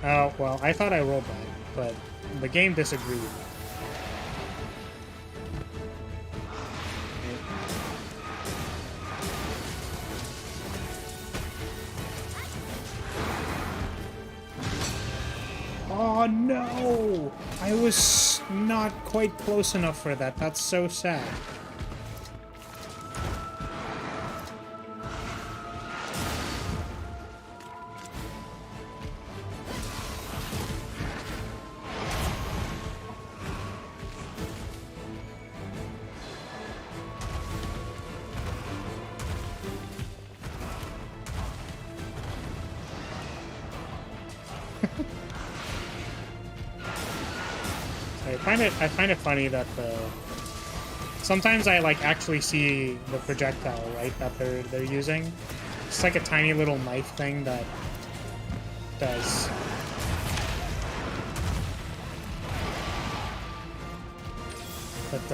Oh, well, I thought I rolled that, but the game disagreed. Oh, no! I was not quite close enough for that. That's so sad. I find it funny that sometimes I like actually see the projectile, right, that they're using. It's like a tiny little knife thing that does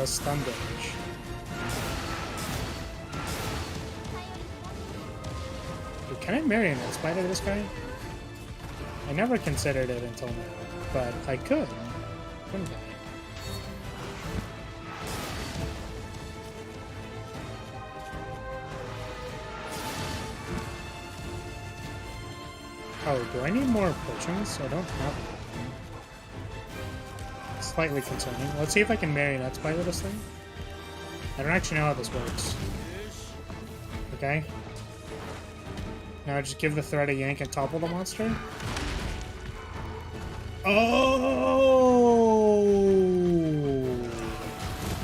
stun damage. Dude, can I marionette spider this guy? I never considered it until now, but I could, couldn't I? Oh, do I need more potions? I don't have them. Slightly concerning. Let's see if I can marionette spider this thing. I don't actually know how this works. Okay. Now just give the thread a yank and topple the monster. Oh!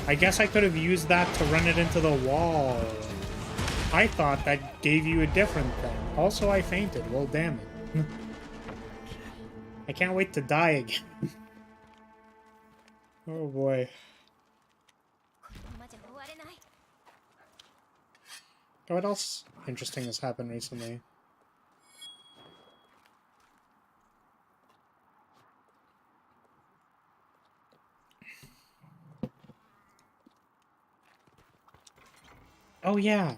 I guess I could have used that to run it into the wall. I thought that gave you a different thing. Also, I fainted. Well, damn it. I can't wait to die again. Oh boy. What else interesting has happened recently? Oh yeah,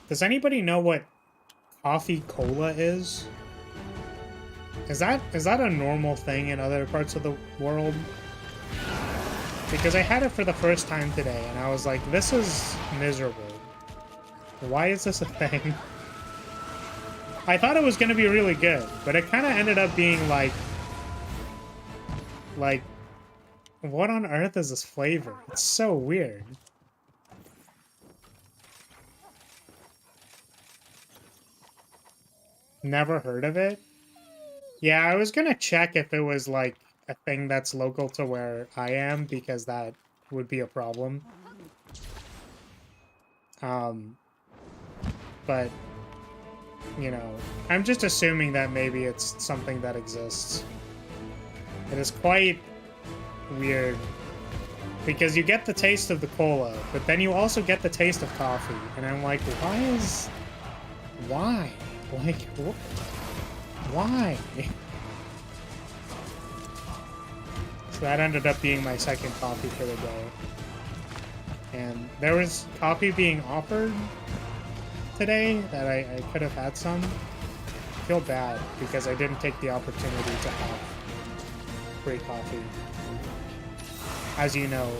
does anybody know what coffee cola is? Is that a normal thing in other parts of the world? Because I had it for the first time today, and I was like, this is miserable. Why is this a thing? I thought it was going to be really good, but it kind of ended up being like, what on earth is this flavor? It's so weird. Never heard of it? Yeah, I was gonna check if it was like a thing that's local to where I am, because that would be a problem. But, you know, I'm just assuming that maybe it's something that exists. It is quite weird, because you get the taste of the cola, but then you also get the taste of coffee, and I'm like, why? Like, why? So that ended up being my second coffee for the day. And there was coffee being offered today that I could have had some. I feel bad because I didn't take the opportunity to have free coffee. As you know,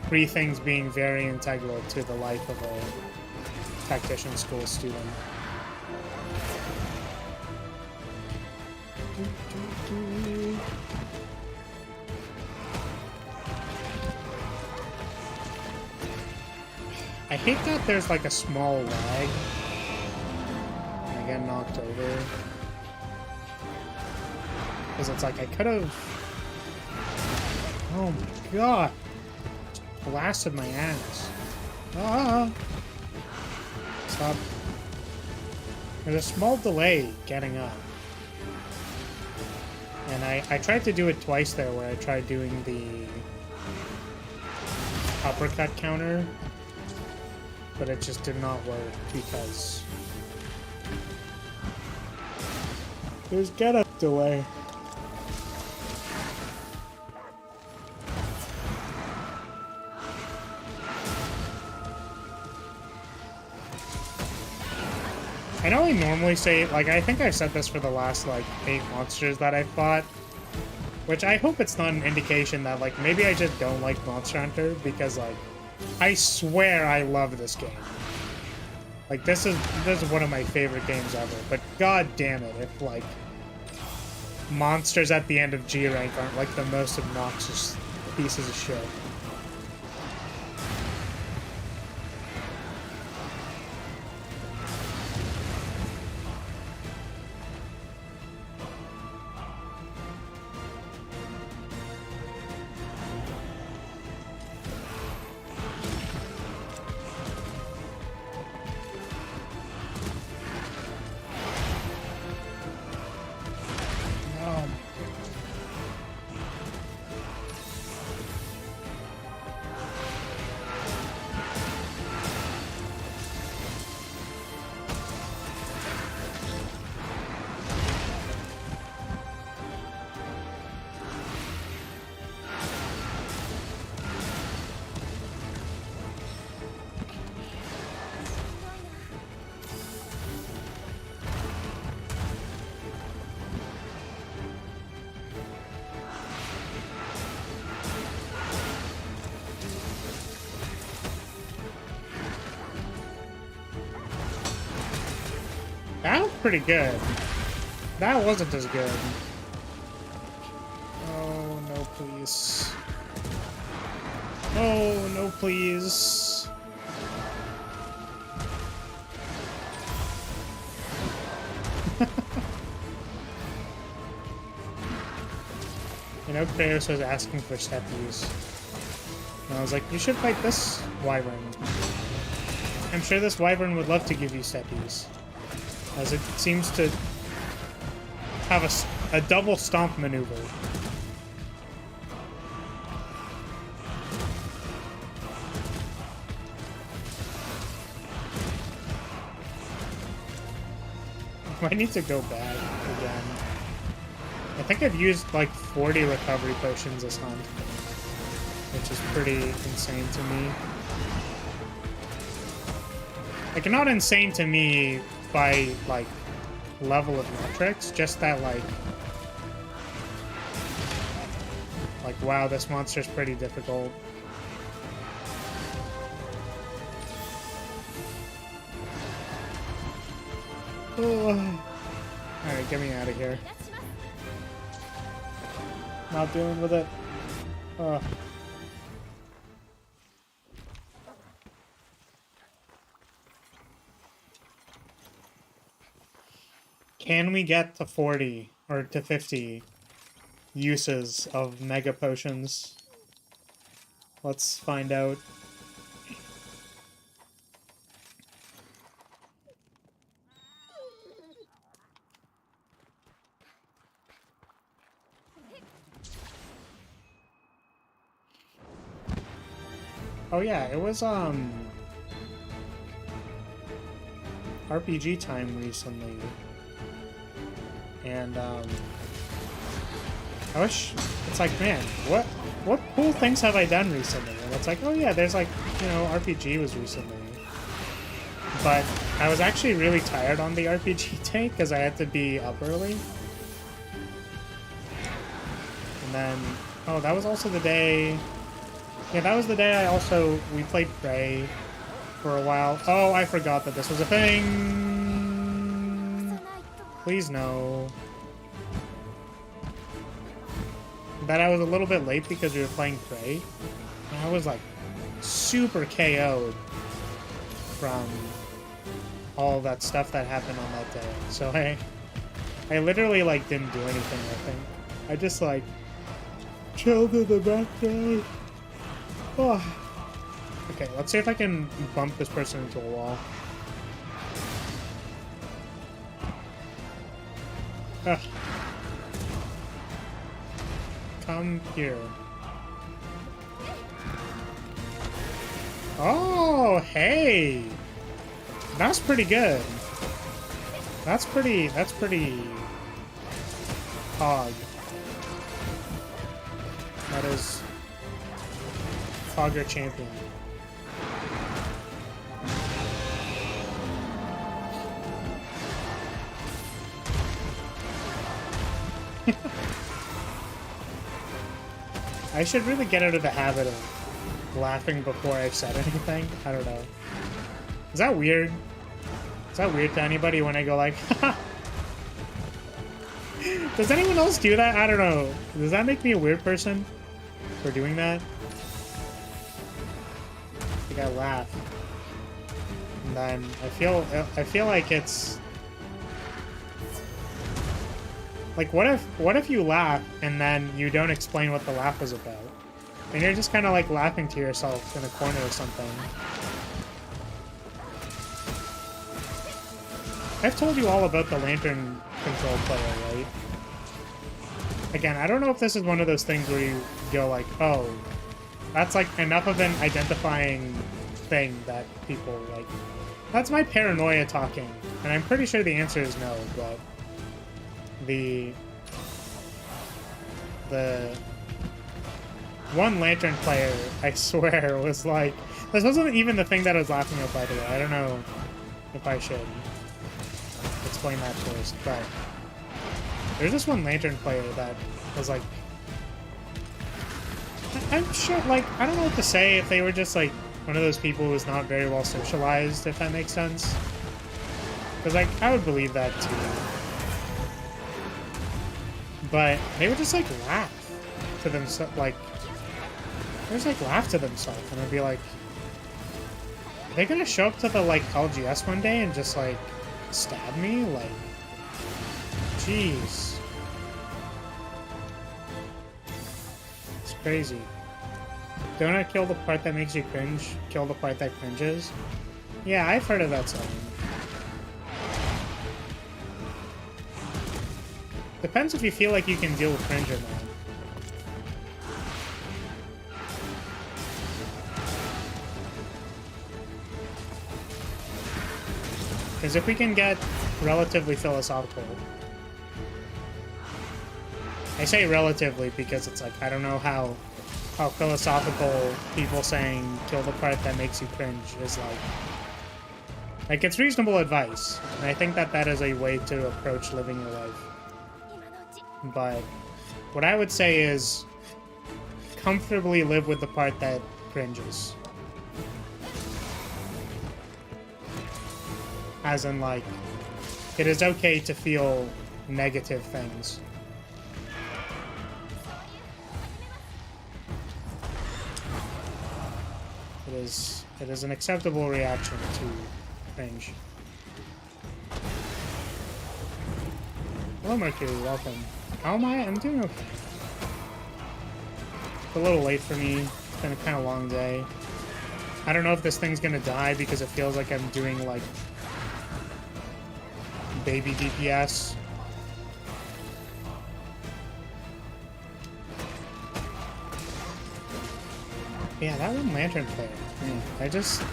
free things being very integral to the life of a tactician school student. I hate that there's like a small lag when I get knocked over. Because it's like I could have... Oh my god! Just blasted my ass. Ah! Stop. There's a small delay getting up. And I tried to do it twice there, where I tried doing the uppercut counter, but it just did not work because there's get-up delay. I know I normally say, like, I think I've said this for the last, like, 8 monsters that I've fought, which I hope it's not an indication that, like, maybe I just don't like Monster Hunter, because, like, I swear I love this game. Like, this is one of my favorite games ever, but god damn it if, like, monsters at the end of G rank aren't, like, the most obnoxious pieces of shit. That was pretty good. That wasn't as good. Oh, no, please. Oh, no, please. You know, Kratos was asking for steppies. And I was like, you should fight this wyvern. I'm sure this wyvern would love to give you steppies, as it seems to have a double stomp maneuver. I need to go back again. I think I've used like 40 recovery potions this hunt, which is pretty insane to me. Like, not insane to me by, like, level of metrics, just that, like, wow, this monster's pretty difficult. Oh. Alright, get me out of here. Not dealing with it. Oh. Can we get to 40 or to 50 uses of mega potions? Let's find out. Oh yeah, it was RPG time recently. And I wish, it's like, man, what cool things have I done recently? And it's like, oh yeah, there's like, you know, RPG was recently. But I was actually really tired on the RPG day because I had to be up early. And then, oh, that was also the day, yeah, that was the day we played Prey for a while. Oh, I forgot that this was a thing. Please no. That I was a little bit late because we were playing Prey. And I was like super KO'd from all that stuff that happened on that day. So I literally like didn't do anything, I think. I just like chilled in the background. Oh. Okay, let's see if I can bump this person into a wall. Ugh. Come here. Oh, hey! That's pretty good. That's pretty hog. That is Fogger champion. I should really get out of the habit of laughing before I've said anything. I don't know. Is that weird? Is that weird to anybody when I go like, haha? Does anyone else do that? I don't know. Does that make me a weird person for doing that? I think I laugh. And then I feel like it's like, what if you laugh and then you don't explain what the laugh was about? And you're just kind of like laughing to yourself in a corner or something. I've told you all about the lantern control player, right? Again, I don't know if this is one of those things where you go like, oh, that's like enough of an identifying thing that people like. That's my paranoia talking. And I'm pretty sure the answer is no, but the one lantern player, I swear, was like, this wasn't even the thing that I was laughing at, by the way. I don't know if I should explain that first, but there's this one lantern player that was like, I'm sure, like, I don't know what to say, if they were just like one of those people who's not very well socialized, if that makes sense. Because like, I would believe that too. But they would just like laugh to themselves, like, they just like laugh to themselves, and I'd be like, are they gonna show up to the like LGS one day and just like stab me? Like, jeez. It's crazy. Don't I kill the part that makes you cringe? Kill the part that cringes? Yeah, I've heard of that saying. Depends if you feel like you can deal with cringe or not. Because if we can get relatively philosophical... I say relatively because it's like, I don't know how philosophical people saying kill the part that makes you cringe is like. Like, it's reasonable advice. And I think that that is a way to approach living your life. But what I would say is comfortably live with the part that cringes. As in, like, it is okay to feel negative things. It is an acceptable reaction to range. Hello, Mercury. Welcome. How am I? I'm doing okay. It's a little late for me. It's been a kind of long day. I don't know if this thing's gonna die because it feels like I'm doing, like, baby DPS. Yeah, that one lantern player. I just...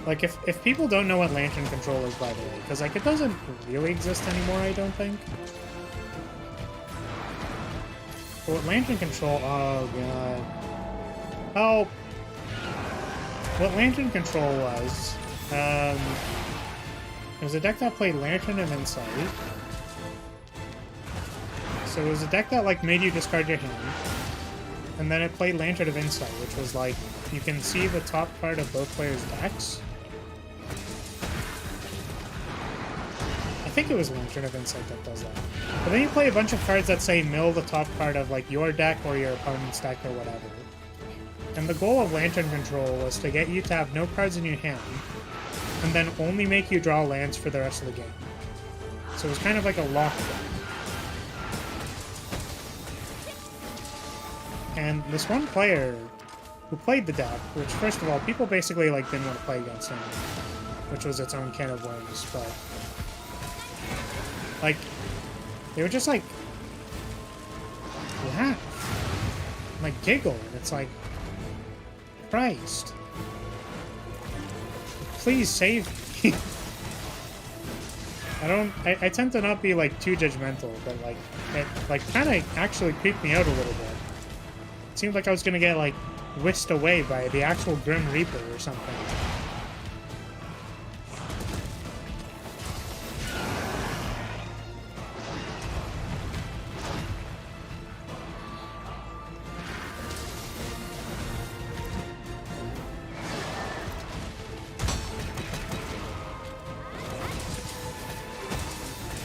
Like, if people don't know what lantern control is, by the way, because, like, it doesn't really exist anymore, I don't think. But what lantern control... Oh, God. Oh! What lantern control was... it was a deck that played Lantern and Insight. So it was a deck that, like, made you discard your hand. And then it played Lantern of Insight, which was like, you can see the top part of both players' decks. I think it was Lantern of Insight that does that. But then you play a bunch of cards that say mill the top part of like your deck or your opponent's deck or whatever. And the goal of Lantern Control was to get you to have no cards in your hand, and then only make you draw lands for the rest of the game. So it was kind of like a lock deck. And this one player who played the deck, which first of all, people basically like didn't want to play against him, which was its own can of worms, but like they would just like laugh, like giggle, and it's like, Christ, please save me. I tend to not be like too judgmental, but like it like kind of actually creeped me out a little bit. Seemed like I was gonna get, like, whisked away by the actual Grim Reaper or something.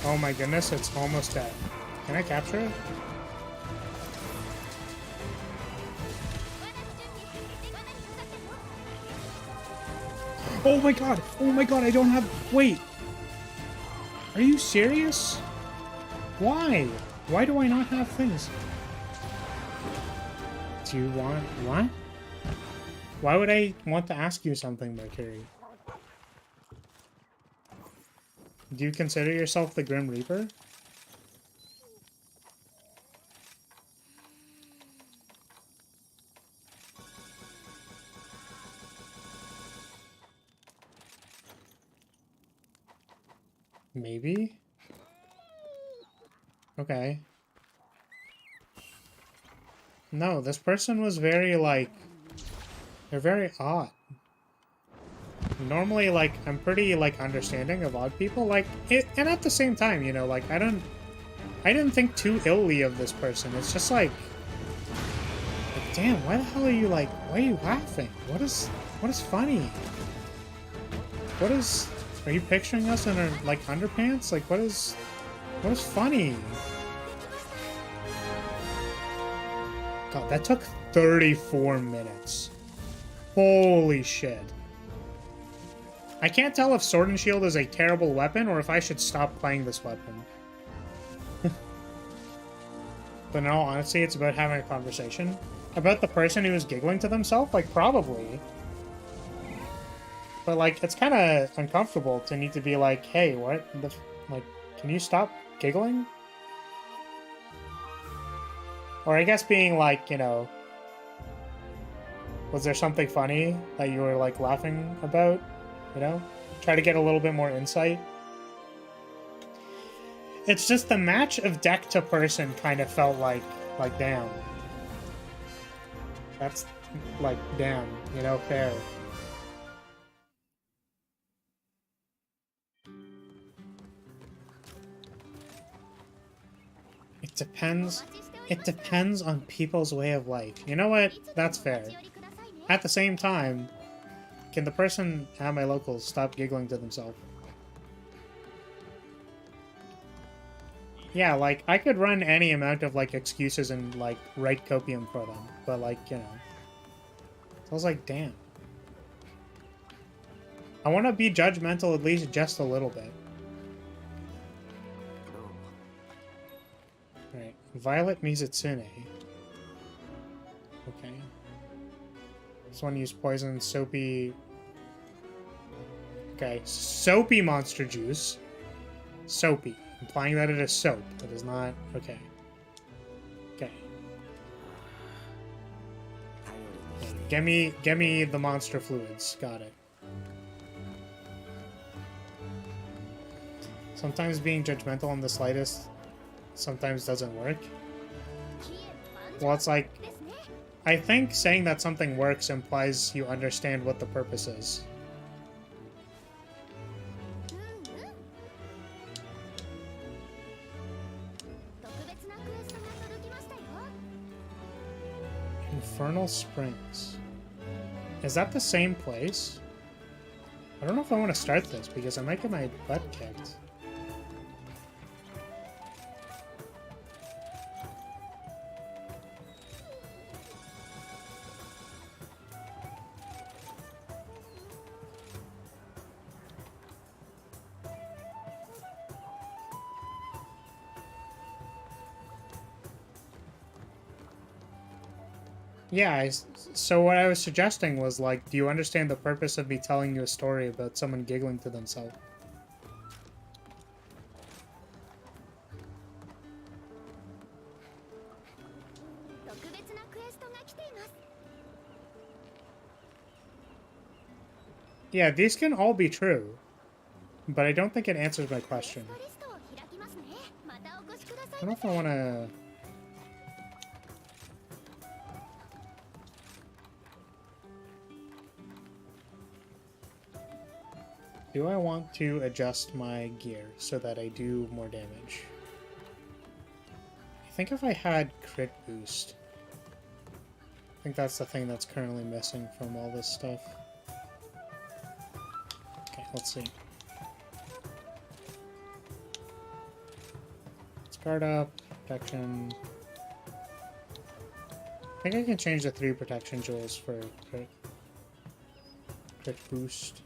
Oh my goodness, it's almost dead. Can I capture it? Oh my god! Oh my god, I don't have... Wait! Are you serious? Why? Why do I not have things? Do you want... What? Why would I want to ask you something, Mercury? Do you consider yourself the Grim Reaper? Maybe? Okay. No, this person was very, like... They're very odd. Normally, like, I'm pretty, like, understanding of odd people. Like, and at the same time, you know, like, I didn't think too illy of this person. It's just, like, damn, why the hell are you, like, why are you laughing? What is funny? What is... Are you picturing us in our, like, underpants? Like, what is funny? God, that took 34 minutes. Holy shit. I can't tell if Sword and Shield is a terrible weapon or if I should stop playing this weapon. But in all honesty, it's about having a conversation. About the person who is giggling to themselves? Like, probably. But, like, it's kind of uncomfortable to need to be like, hey, what the... Like, can you stop giggling? Or I guess being like, you know... Was there something funny that you were, like, laughing about? You know? Try to get a little bit more insight. It's just the match of deck to person kind of felt like, damn. That's, like, damn, you know, fair. It depends. It depends on people's way of life. You know what? That's fair. At the same time, can the person at my locals stop giggling to themselves? Yeah, like, I could run any amount of, like, excuses and, like, write copium for them. But, like, you know. So I was like, damn. I want to be judgmental at least just a little bit. Right. Violet Mizitsune. Okay. This one used poison, soapy... Okay. Soapy monster juice. Soapy. Implying that it is soap. It is not... Okay. Okay. Get me the monster fluids. Got it. Sometimes being judgmental on the slightest sometimes doesn't work. Well, it's like... I think saying that something works implies you understand what the purpose is. Infernal Springs. Is that the same place? I don't know if I want to start this because I might get my butt kicked. Yeah, so what I was suggesting was, like, do you understand the purpose of me telling you a story about someone giggling to themselves? Yeah, these can all be true, but I don't think it answers my question. I don't know if I want to... Do I want to adjust my gear so that I do more damage? I think if I had crit boost... I think that's the thing that's currently missing from all this stuff. Okay, let's see. Let's guard up, protection... I think I can change the 3 protection jewels for crit boost.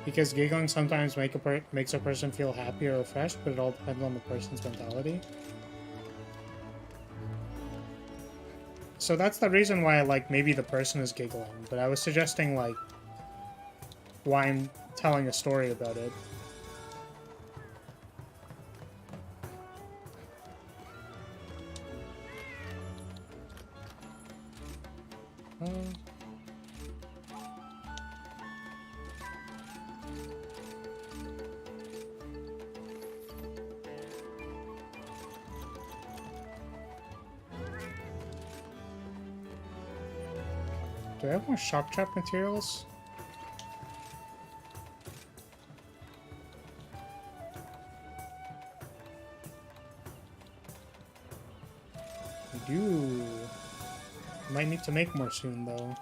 Because giggling sometimes makes a person feel happy or refreshed, but it all depends on the person's mentality. So that's the reason why, like, maybe the person is giggling, but I was suggesting, like, why I'm telling a story about it. Do I have more shock trap materials? I do. Might need to make more soon, though.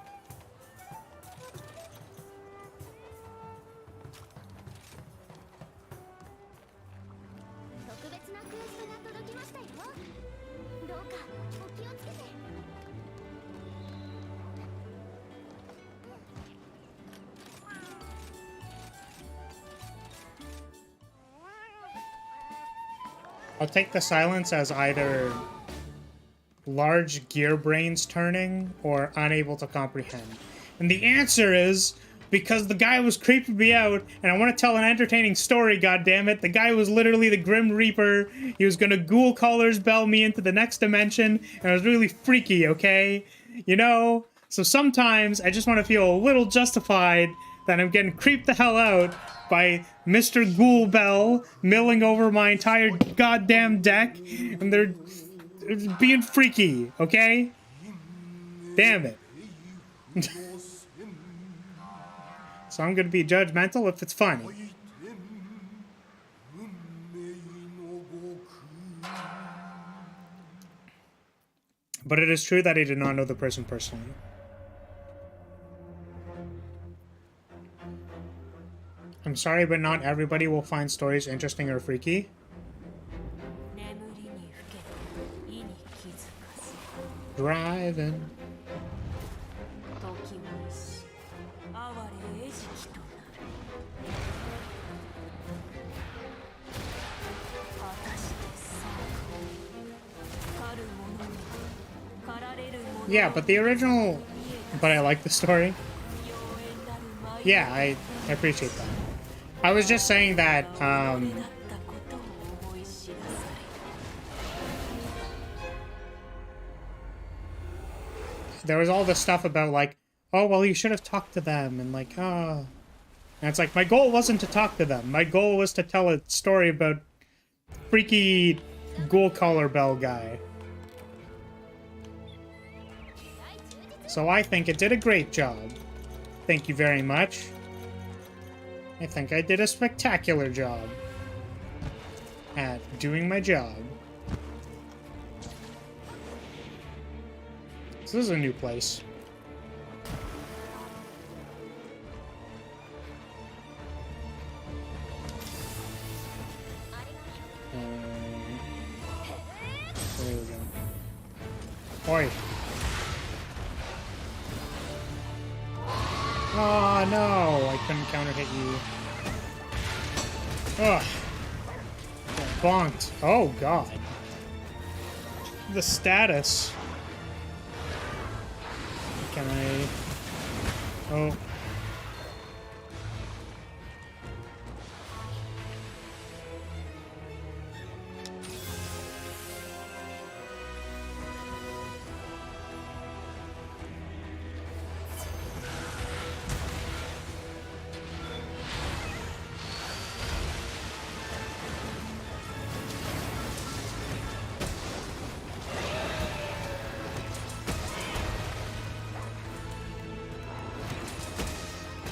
I'll take the silence as either large gear brains turning or unable to comprehend. And the answer is because the guy was creeping me out and I want to tell an entertaining story, goddammit. The guy was literally the Grim Reaper. He was gonna ghoul collars bell me into the next dimension and it was really freaky, okay? You know? So sometimes I just want to feel a little justified that I'm getting creeped the hell out by Mr. Ghoul Bell milling over my entire goddamn deck, and they're being freaky, okay? Damn it. So I'm gonna be judgmental if it's funny. But it is true that I did not know the person personally. I'm sorry, but not everybody will find stories interesting or freaky. Driving. Yeah, but the original... But I like the story. Yeah, I appreciate that. I was just saying that, there was all this stuff about, like, oh, well, you should have talked to them, and, like, oh... And it's like, my goal wasn't to talk to them. My goal was to tell a story about freaky ghoul collar bell guy. So I think it did a great job. Thank you very much. I think I did a spectacular job at doing my job. So this is a new place. There we go. Oi. Oh no, I couldn't counter hit you. Ugh. Bonked. Oh god. The status. Can I... Oh.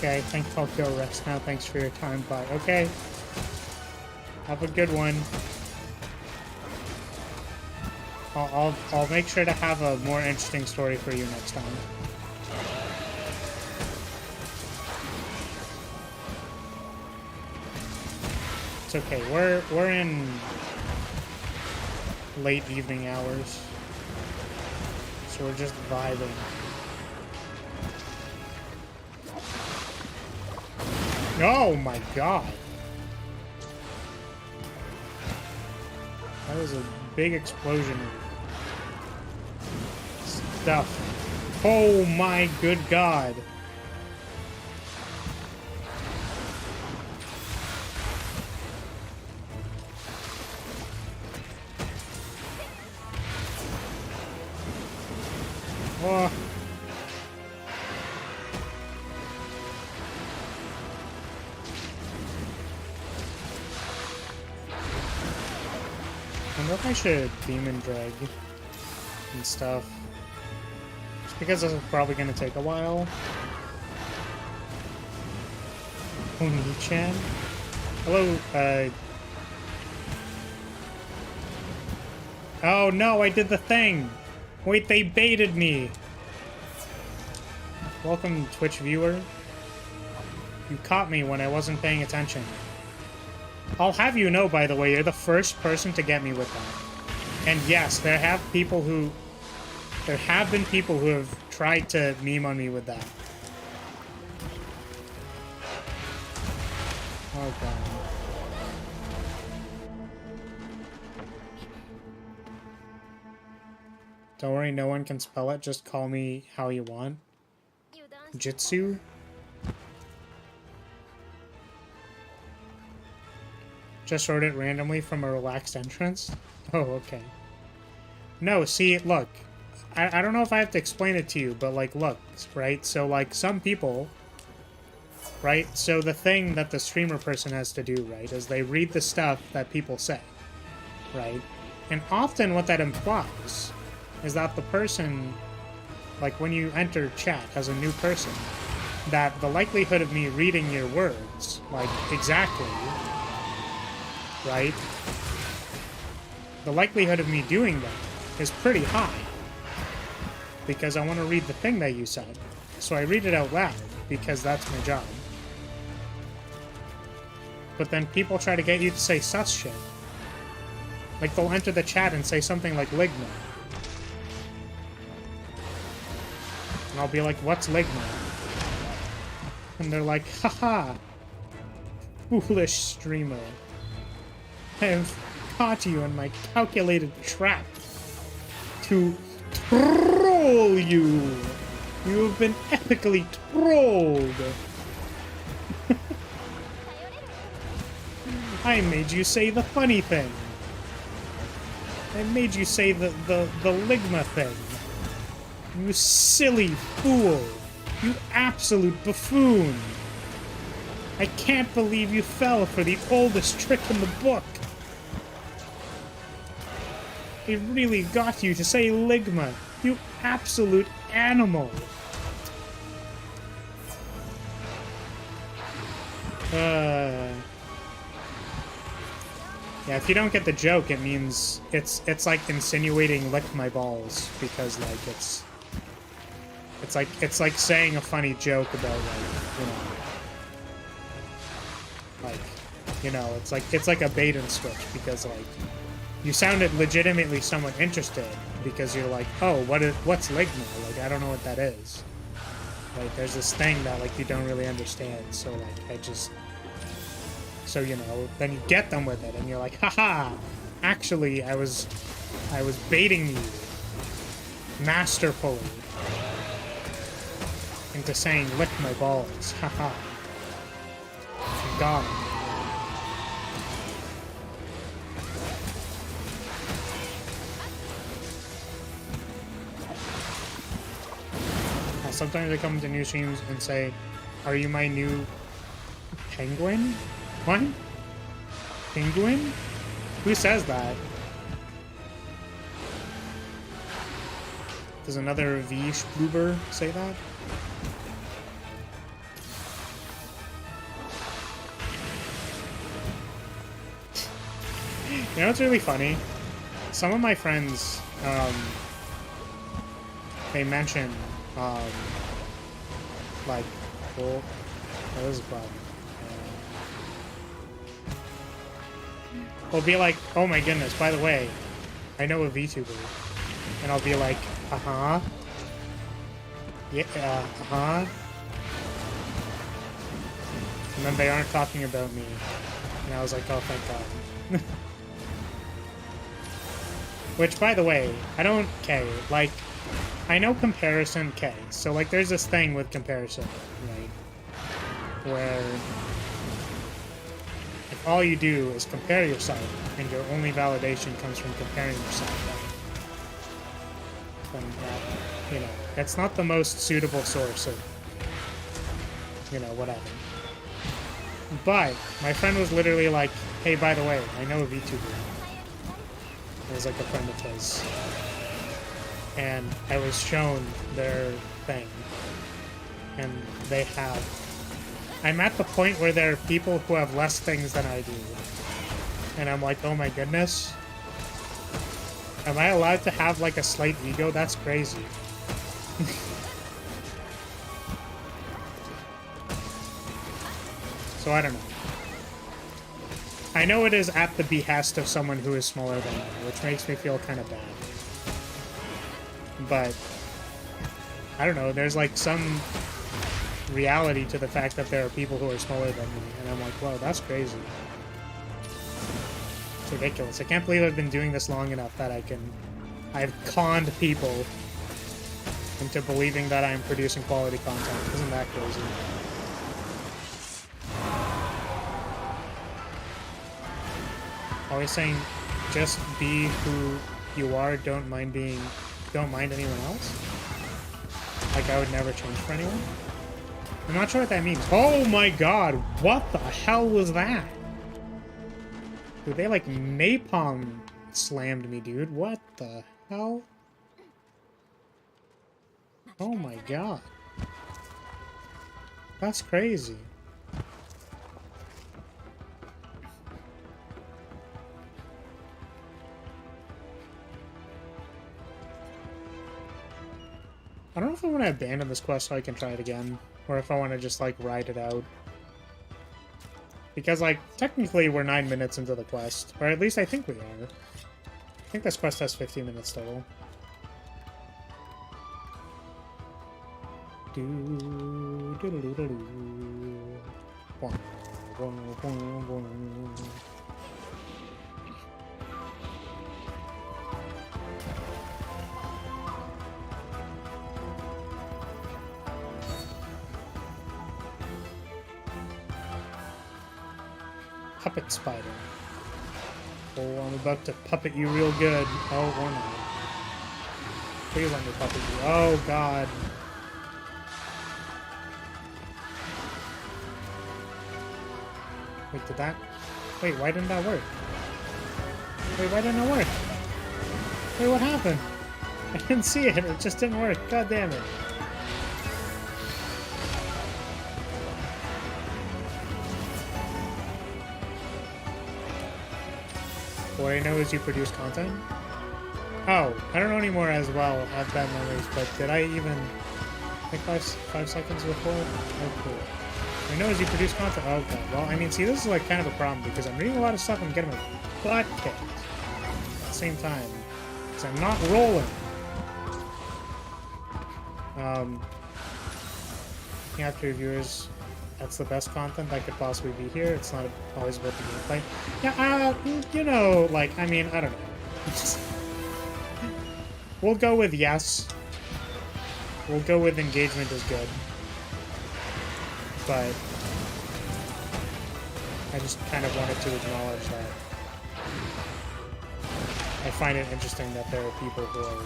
Okay, thank Tokyo Rest now. Thanks for your time. Bye. Okay. Have a good one. I'll make sure to have a more interesting story for you next time. It's okay. We're in late evening hours, so we're just vibing. Oh my god. That was a big explosion of stuff. Oh my good god. Oh. I wonder if I should demon drag and stuff. Just because this is probably going to take a while. Oni-chan? Hello, Oh no, I did the thing! Wait, they baited me! Welcome, Twitch viewer. You caught me when I wasn't paying attention. I'll have you know, by the way, you're the first person to get me with that. And yes, there have been people who have tried to meme on me with that. Oh god. Don't worry, no one can spell it, just call me how you want. Jitsu? Just wrote it randomly from a relaxed entrance? Oh, okay. No, see, look. I don't know if I have to explain it to you, but, like, look, right? So, like, some people, right? So the thing that the streamer person has to do, right, is they read the stuff that people say, right? And often what that implies is that the person, like, when you enter chat as a new person, that the likelihood of me reading your words, like, exactly... right? The likelihood of me doing that is pretty high. because I want to read the thing that you said. So I read it out loud, because that's my job. But then people try to get you to say sus shit. Like, they'll enter the chat and say something like Ligma. And I'll be like, what's Ligma? And they're like, haha, foolish streamer. I have caught you in my calculated trap to troll you. You have been epically trolled. I made you say the funny thing. I made you say the Ligma thing. You silly fool. You absolute buffoon. I can't believe you fell for the oldest trick in the book. It really got you to say Ligma. You absolute animal. Yeah, if you don't get the joke, it means it's like insinuating lick my balls, because like it's like saying a funny joke about it's like a bait and switch, because like you sounded legitimately somewhat interested because you're like, oh, what's Ligma? Like, I don't know what that is. Like, there's this thing that like you don't really understand, so like so, you know, then you get them with it, and you're like, haha, actually, I was baiting you masterfully into saying, lick my balls, haha. Got it. Sometimes I come to new streams and say, are you my new penguin? What? Penguin? Who says that? Does another vtuber say that? You know what's really funny? Some of my friends, they mention, like, well, that is a problem. We'll be like, oh my goodness, by the way, I know a VTuber. And I'll be like, uh-huh. Yeah, uh-huh. And then they aren't talking about me. And I was like, oh, thank God. Which, by the way, I don't care. Like, I know comparison K. So, like, there's this thing with comparison, right? Where if all you do is compare yourself, and your only validation comes from comparing yourself, then that, you know, that's not the most suitable source of, you know, whatever. But my friend was literally like, hey, by the way, I know a VTuber. It was like a friend of his. And I was shown their thing. And they have... I'm at the point where there are people who have less things than I do. And I'm like, oh my goodness. Am I allowed to have like a slight ego? That's crazy. So I don't know. I know it is at the behest of someone who is smaller than me, which makes me feel kind of bad. But I don't know, there's like some reality to the fact that there are people who are smaller than me, and I'm like, whoa, that's crazy. It's ridiculous. I can't believe I've been doing this long enough that I've conned people into believing that I'm producing quality content. Isn't that crazy? Always saying, just be who you are, don't mind anyone else? Like I would never change for anyone? I'm not sure what that means. Oh my god, what the hell was that? Dude, they like napalm slammed me, dude. What the hell? Oh my god. That's crazy. I don't know if I want to abandon this quest so I can try it again, or if I want to just, like, ride it out. Because, like, technically we're 9 minutes into the quest, or at least I think we are. I think this quest has 15 minutes total. Puppet spider. Oh, I'm about to puppet you real good. Oh, or not. Please let me puppet you. Oh, God. Wait, did that... Wait, why didn't that work? Wait, why didn't it work? Wait, what happened? I didn't see it. It just didn't work. God damn it. What I know is you produce content? Oh, I don't know anymore as well. I have bad memories, but did I even... Like 5 seconds before? Oh, cool. I know as you produce content. Oh, okay. Well, I mean, see, this is like kind of a problem because I'm reading a lot of stuff and I'm getting my butt kicked at the same time. Because I'm not rolling. After reviewers, that's the best content that could possibly be here. It's not always about the gameplay. Yeah, you know, like, I mean, I don't know. We'll go with yes. We'll go with engagement is good. But I just kind of wanted to acknowledge that I find it interesting that there are people who are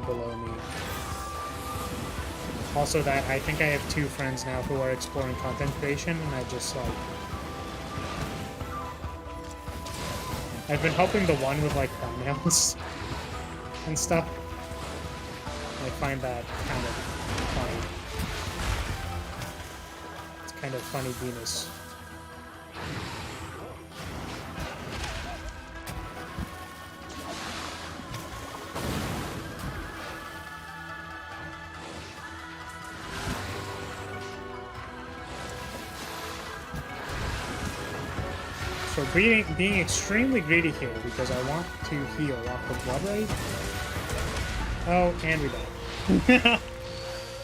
below me. Also that I think I have 2 friends now who are exploring content creation, and I just, like... I've been helping the one with, like, thumbnails and stuff. I find that kind of funny. It's kind of funny Venus. So being extremely greedy here because I want to heal off the blood rage. Oh, and we died.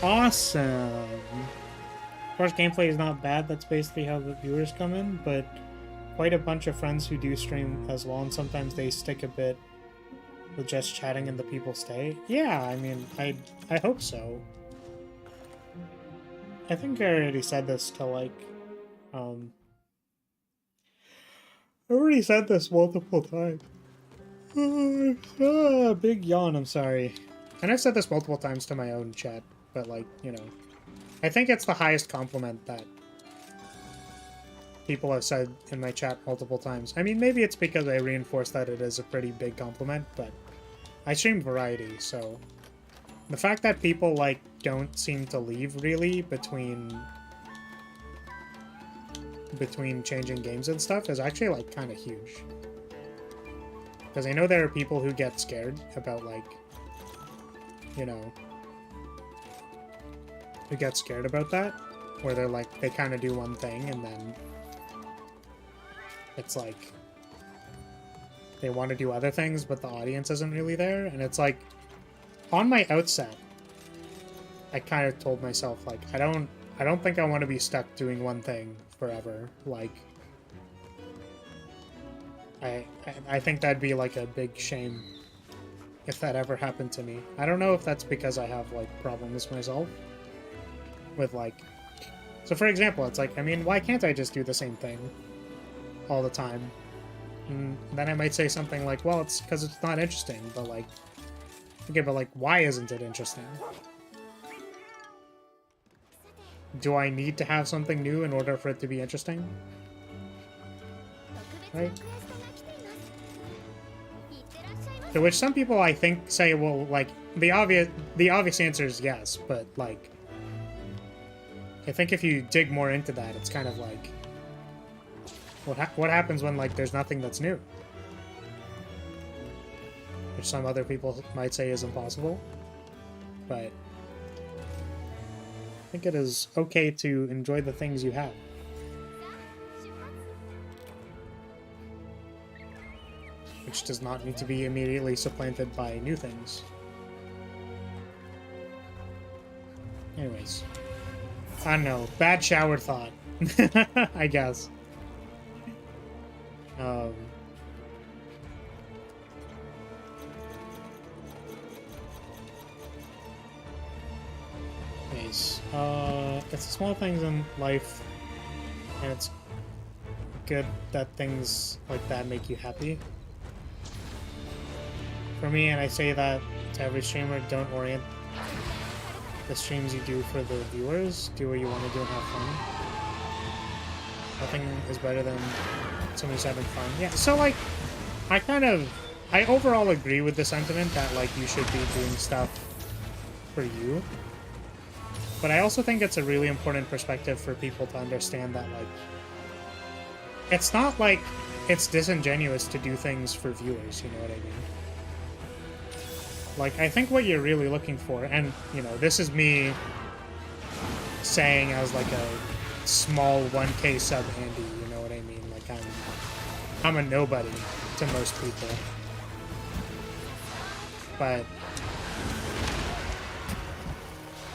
Awesome. Of course, gameplay is not bad. That's basically how the viewers come in, but quite a bunch of friends who do stream as well, and sometimes they stick a bit with just chatting and the people stay. Yeah, I mean, I hope so. I think I already said this to, like, I already said this multiple times. Big yawn, I'm sorry. And I've said this multiple times to my own chat, but, like, you know. I think it's the highest compliment that people have said in my chat multiple times. I mean, maybe it's because I reinforce that it is a pretty big compliment, but I stream variety, so... The fact that people, like, don't seem to leave, really, between changing games and stuff is actually, like, kind of huge. Because I know there are people who get scared about, like, you know, who get scared about that, where they're, like, they kind of do one thing and then it's, like, they want to do other things, but the audience isn't really there, and it's, like, on my outset, I kind of told myself, like, I don't think I want to be stuck doing one thing forever. Like, I think that'd be, like, a big shame if that ever happened to me. I don't know if that's because I have, like, problems myself with, like... So, for example, it's like, I mean, why can't I just do the same thing all the time? And then I might say something like, well, it's because it's not interesting, but, like... Okay, but, like, why isn't it interesting? Do I need to have something new in order for it to be interesting? Right? To which some people, I think, say, well, like, the obvious answer is yes, but, like, I think if you dig more into that, it's kind of like, what happens when, like, there's nothing that's new? Which some other people might say is impossible. but I think it is okay to enjoy the things you have. Which does not need to be immediately supplanted by new things. Anyways. I don't know. Bad shower thought. I guess. Anyways. It's the small things in life, and it's good that things like that make you happy. For me, and I say that to every streamer, don't orient the streams you do for the viewers. Do what you want to do and have fun. Nothing is better than somebody who's having fun. Yeah, so like, I overall agree with the sentiment that like you should be doing stuff for you. But I also think it's a really important perspective for people to understand that like, it's not like it's disingenuous to do things for viewers, you know what I mean? Like, I think what you're really looking for, and, you know, this is me saying as, like, a small 1K sub Andy, you know what I mean? Like, I'm a nobody to most people. But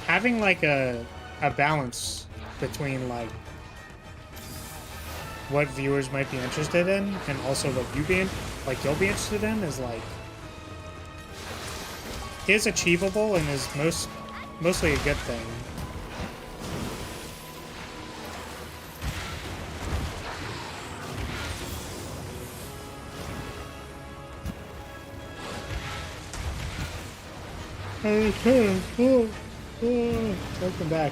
having, like, a balance between, like, what viewers might be interested in, and also what you'll be interested in is, like, is achievable and is mostly a good thing. Welcome back.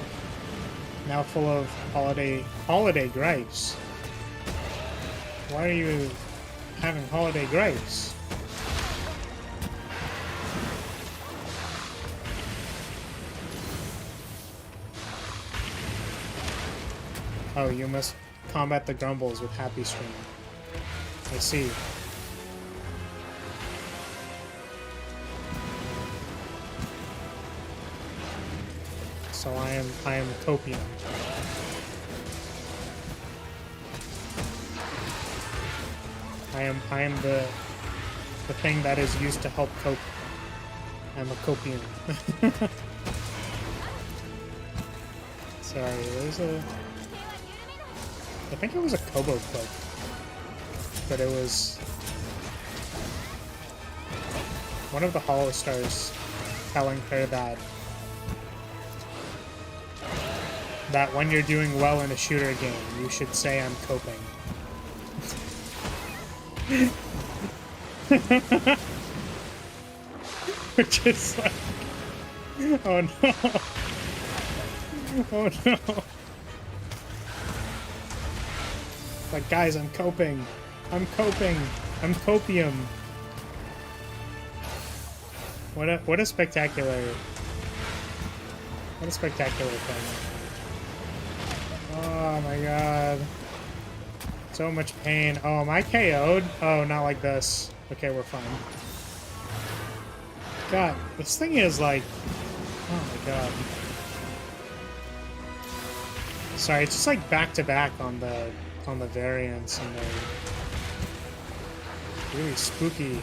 Now full of holiday gripes. Why are you having holiday gripes? Oh, you must combat the grumbles with happy streaming. I see. So I am copium. I am the thing that is used to help cope. I'm a copium. Sorry, there's a... I think it was a Kobo clip, but it was one of the Hollow Stars telling her that when you're doing well in a shooter game, you should say I'm coping. Which is like, oh no, oh no. Like, guys, I'm coping. I'm coping. I'm copium. What a spectacular thing. Oh my god. So much pain. Oh, am I KO'd? Oh, not like this. Okay, we're fine. God, this thing is like... Oh my god. Sorry, it's just like back-to-back on the variants, and they're really spooky.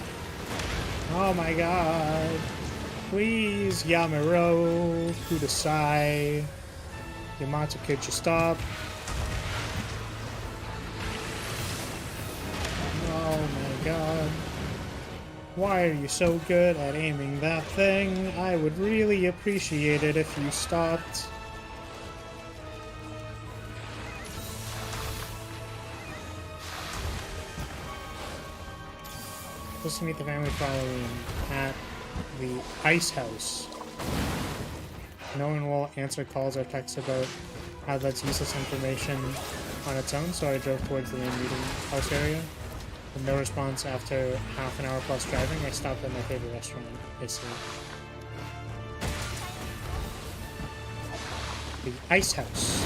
Oh my god. Please, Yamiro, Kudasai. Yamato, could you stop? Oh my god. Why are you so good at aiming that thing? I would really appreciate it if you stopped. Supposed to meet the family following at the ice house. No one will answer calls or texts about how that's useless information on its own, so I drove towards the main meeting house area. With no response after half an hour plus driving, I stopped at my favorite restaurant, basically. The ice house.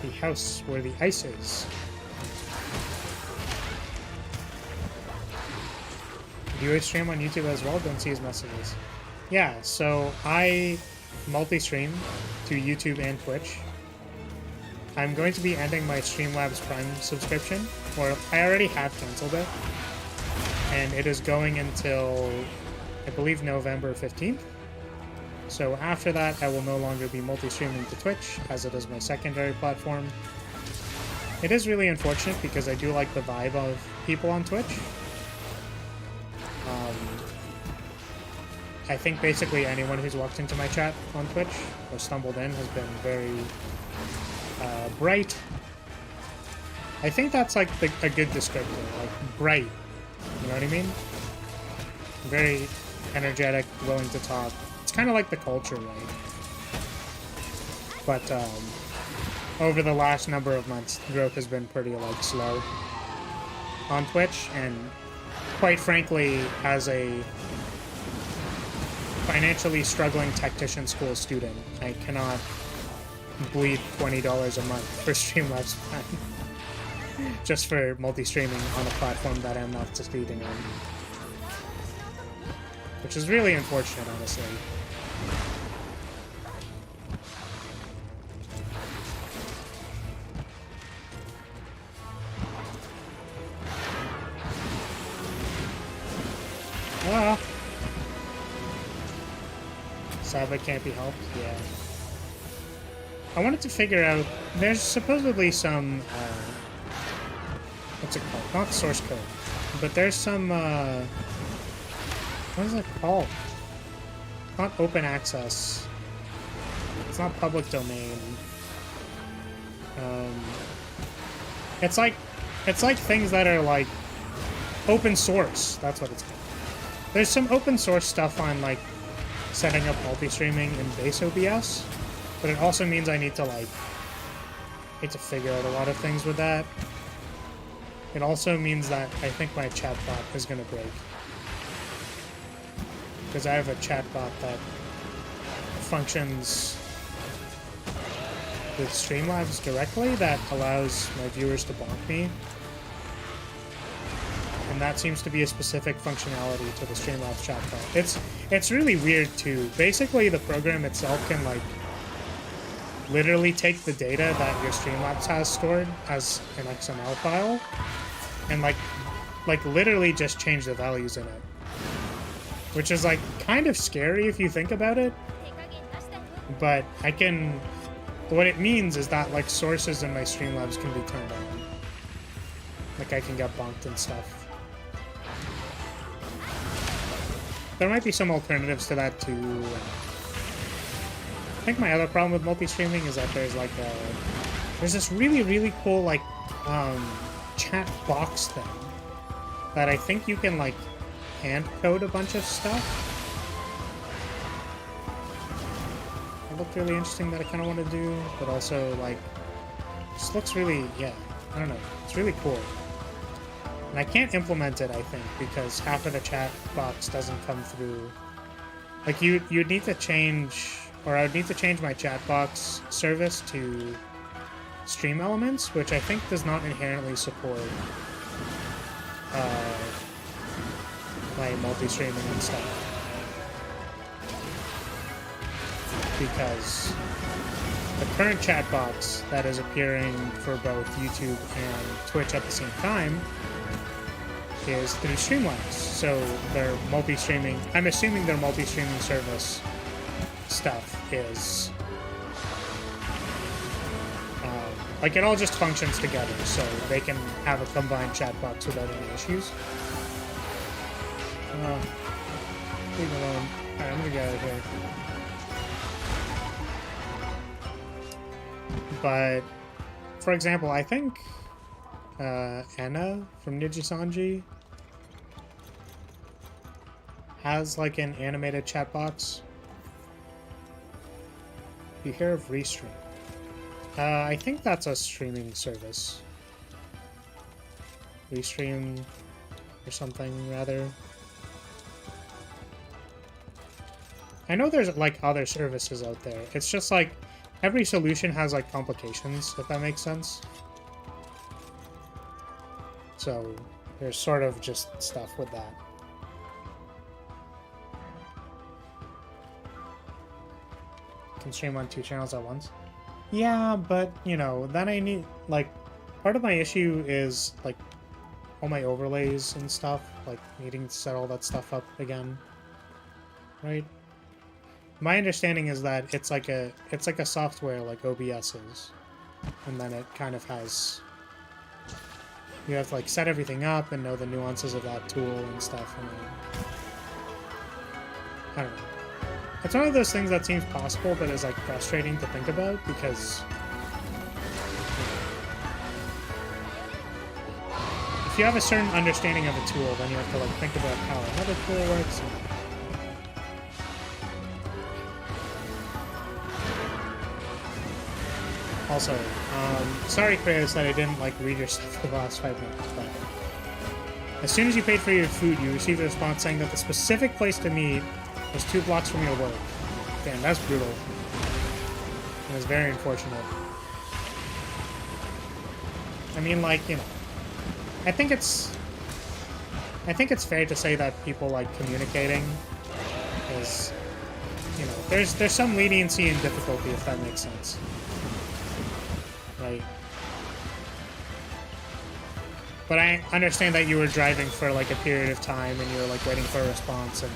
The house where the ice is. Do you stream on YouTube as well? Don't see his messages. Yeah, so I multi-stream to YouTube and Twitch. I'm going to be ending my Streamlabs Prime subscription, or I already have canceled it, and it is going until, I believe, November 15th. So after that, I will no longer be multi-streaming to Twitch, as it is my secondary platform. It is really unfortunate because I do like the vibe of people on Twitch. I think basically anyone who's walked into my chat on Twitch or stumbled in has been very bright. I think that's like a good descriptor, like bright. You know what I mean? Very energetic, willing to talk. It's kind of like the culture, right? But over the last number of months, growth has been pretty like slow on Twitch, and quite frankly, as a financially struggling tactician school student, I cannot bleed $20 a month for Streamlabs Prime just for multi-streaming on a platform that I'm not succeeding on. Which is really unfortunate, honestly. Ah! Sava can't be helped? Yeah. I wanted to figure out... There's supposedly some... what's it called? Not source code. But there's some... what is it called? Not open access. It's not public domain. It's like things that are like open source. That's what it's called. There's some open source stuff on like setting up multi-streaming in base OBS, but it also means I need to figure out a lot of things with that. It also means that I think my chatbot is gonna break. Because I have a chatbot that functions with Streamlabs directly that allows my viewers to bonk me. And that seems to be a specific functionality to the Streamlabs chatbot. It's really weird too. Basically, the program itself can like literally take the data that your Streamlabs has stored as an XML file and like literally just change the values in it. Which is like kind of scary if you think about it. But what it means is that like sources in my Streamlabs can be turned on. Like I can get bonked and stuff. There might be some alternatives to that too. I think my other problem with multi-streaming is that there's like there's this really cool like chat box thing that I think you can like hand code a bunch of stuff. It looked really interesting that I kind of want to do, but also like just looks really, yeah, I don't know, it's really cool. And I can't implement it, I think, because half of the chat box doesn't come through. Like you'd need to change, or I would need to change my chat box service to Stream Elements, which I think does not inherently support my multi-streaming and stuff. Because the current chat box that is appearing for both YouTube and Twitch at the same time is through Streamlabs. So their multi-streaming, I'm assuming their multi-streaming service stuff is like it all just functions together, so they can have a combined chat box without any issues. Leave me alone. Alright, I'm gonna get out of here. But, for example, I think Anna from Nijisanji has like an animated chat box. You hear of Restream? I think that's a streaming service. Restream or something, rather. I know there's like other services out there. It's just like every solution has like complications, if that makes sense. So there's sort of just stuff with that. can stream on 2 channels at once. Yeah, but, you know, then I need, like, part of my issue is, like, all my overlays and stuff, like, needing to set all that stuff up again. Right? My understanding is that it's like a software like OBS is. And then it kind of has... You have to, like, set everything up and know the nuances of that tool and stuff, and then... I don't know. It's one of those things that seems possible, but is, like, frustrating to think about, because... If you have a certain understanding of a tool, then you have to, like, think about how another tool works. Also, sorry, Chris, that I didn't, like, read your stuff for the last 5 minutes, but... As soon as you paid for your food, you received a response saying that the specific place to meet was 2 blocks from your work. Damn, that's brutal. It was very unfortunate. I mean, like, you know... I think it's fair to say that people like communicating is, you know, there's some leniency and difficulty, if that makes sense. Right? But I understand that you were driving for like a period of time and you were like waiting for a response and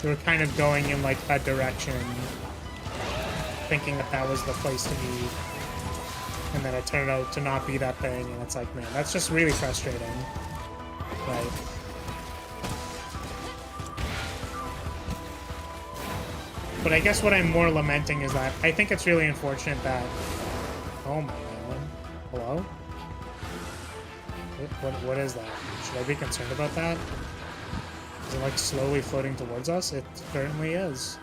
you were kind of going in like a direction thinking that that was the place to be. And then it turned out to not be that thing, and it's like, man, that's just really frustrating. Right? But I guess what I'm more lamenting is that I think it's really unfortunate that... Oh my god. Hello? What is that? Should I be concerned about that? Is it like slowly floating towards us? It currently is.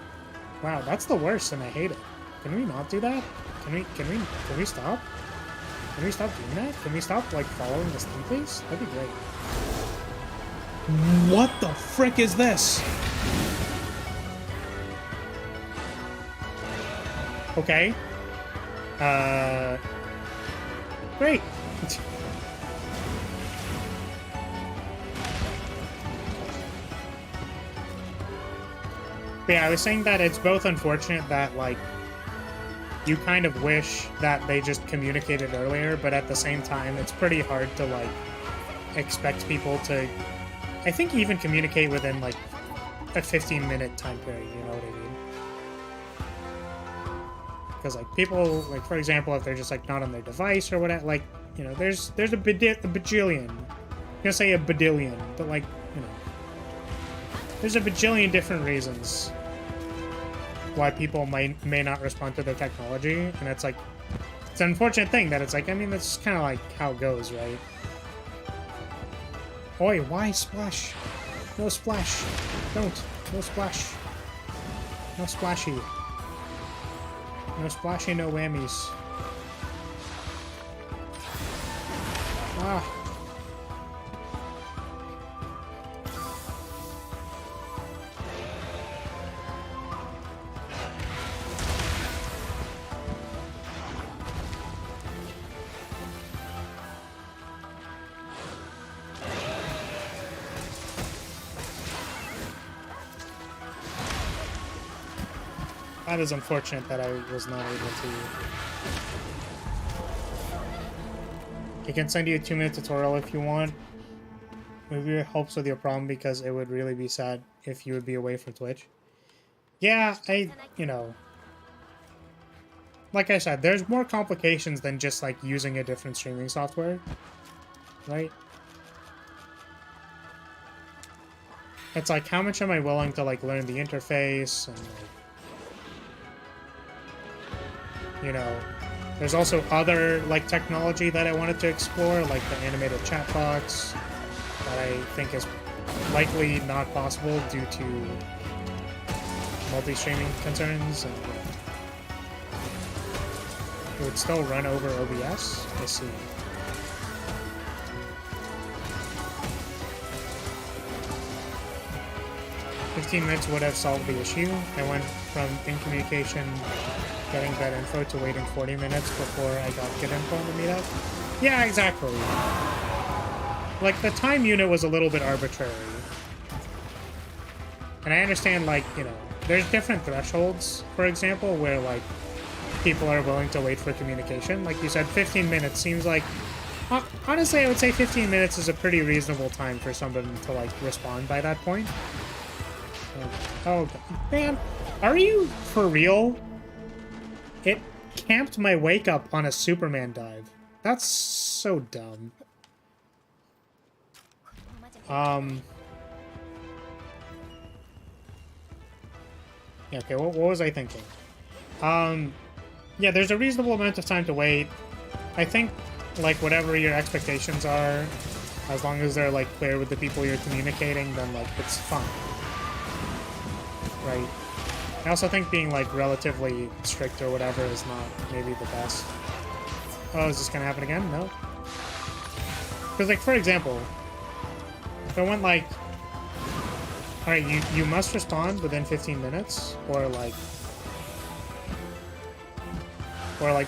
Wow, that's the worst, and I hate it. Can we not do that? Can we stop? Can we stop doing that? Can we stop, like, following this thing, please? That'd be great. What the frick is this? Okay. Great. But yeah, I was saying that it's both unfortunate that, like, you kind of wish that they just communicated earlier, but at the same time, it's pretty hard to, like, expect people to, I think, even communicate within, like, a 15-minute time period, you know what I mean? Because, like, people, like, for example, if they're just, like, not on their device or whatever, like, you know, there's a bajillion. I'm gonna say a badillion, but, like, you know, there's a bajillion different reasons why people may not respond to their technology, and it's like, it's an unfortunate thing that it's like, I mean, that's kind of like how it goes, right? Oi, why splash? No splash. Don't. No splash. No splashy. No splashy, no whammies. Ah. That is unfortunate that I was not able to. I can send you a 2-minute tutorial if you want. Maybe it helps with your problem because it would really be sad if you would be away from Twitch. Yeah, you know, like I said, there's more complications than just like using a different streaming software, right? It's like, how much am I willing to like learn the interface and like, you know, there's also other, like, technology that I wanted to explore, like the animated chat box, that I think is likely not possible due to multi-streaming concerns, and it would still run over OBS. Let's see. "15 minutes would have solved the issue. I went from in communication getting that info to waiting 40 minutes before I got good info on the meetup." Yeah, exactly. Like, the time unit was a little bit arbitrary. And I understand, like, you know, there's different thresholds, for example, where, like, people are willing to wait for communication. Like you said, 15 minutes seems like... honestly, I would say 15 minutes is a pretty reasonable time for someone to, like, respond by that point. Oh, man. Are you for real? It camped my wake up on a Superman dive. That's so dumb. Yeah, okay, what was I thinking? Yeah, there's a reasonable amount of time to wait. I think, like, whatever your expectations are, as long as they're, like, clear with the people you're communicating, then, like, it's fine. Right? I also think being, like, relatively strict or whatever is not maybe the best. Oh, is this gonna happen again? No. Because, like, for example, if I went, like, alright, you must respond within 15 minutes, or, like,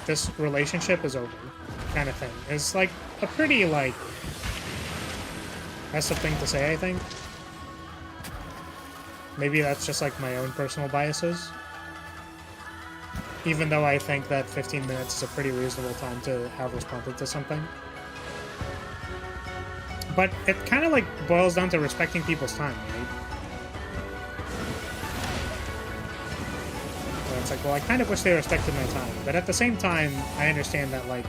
this relationship is over, kind of thing. It's, like, a pretty, like, messed up thing to say, I think. Maybe that's just, like, my own personal biases. Even though I think that 15 minutes is a pretty reasonable time to have responded to something. But it kind of, like, boils down to respecting people's time, right? So it's like, well, I kind of wish they respected my time. But at the same time, I understand that, like,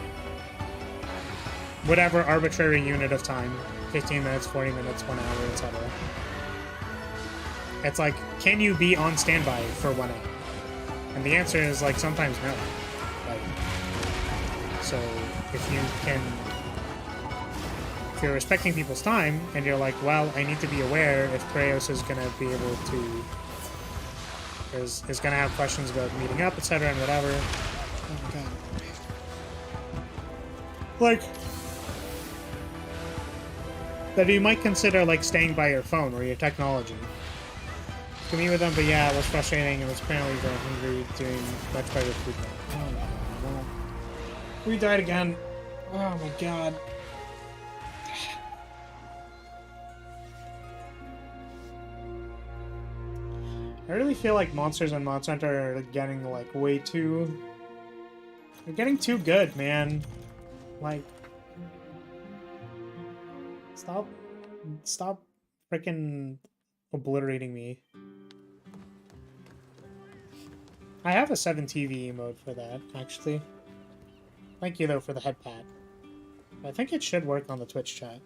whatever arbitrary unit of time, 15 minutes, 40 minutes, 1 hour, etc. It's like, can you be on standby for 1 hour? And the answer is, like, sometimes no. Like, so if you're respecting people's time, and you're like, well, I need to be aware if Kraos is gonna be able to, is gonna have questions about meeting up, etc., and whatever. Oh my god. Like, that you might consider, like, staying by your phone or your technology to meet with them, but yeah, it was frustrating. It was apparently very hungry, doing much better food now. Oh my god, well, we died again. Oh my god. I really feel like Monsters and Monster Hunter are getting, like, way too... They're getting too good, man. Like... Stop freaking obliterating me. I have a 7 TV mode for that, actually. Thank you, though, for the head pat. I think it should work on the Twitch chat.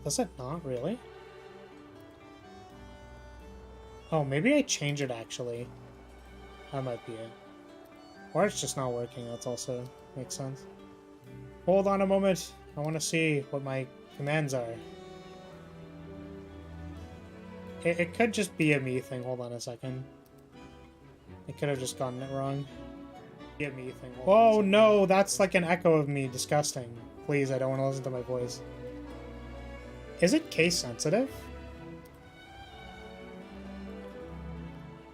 Does it not, really? Oh, maybe I change it, actually. That might be it. Or it's just not working, that's also makes sense. Hold on a moment. I want to see what my commands are. It could just be a me thing. Hold on a second. I could have just gotten it wrong. Be a me thing. Oh no, that's like an echo of me. Disgusting. Please, I don't want to listen to my voice. Is it case sensitive?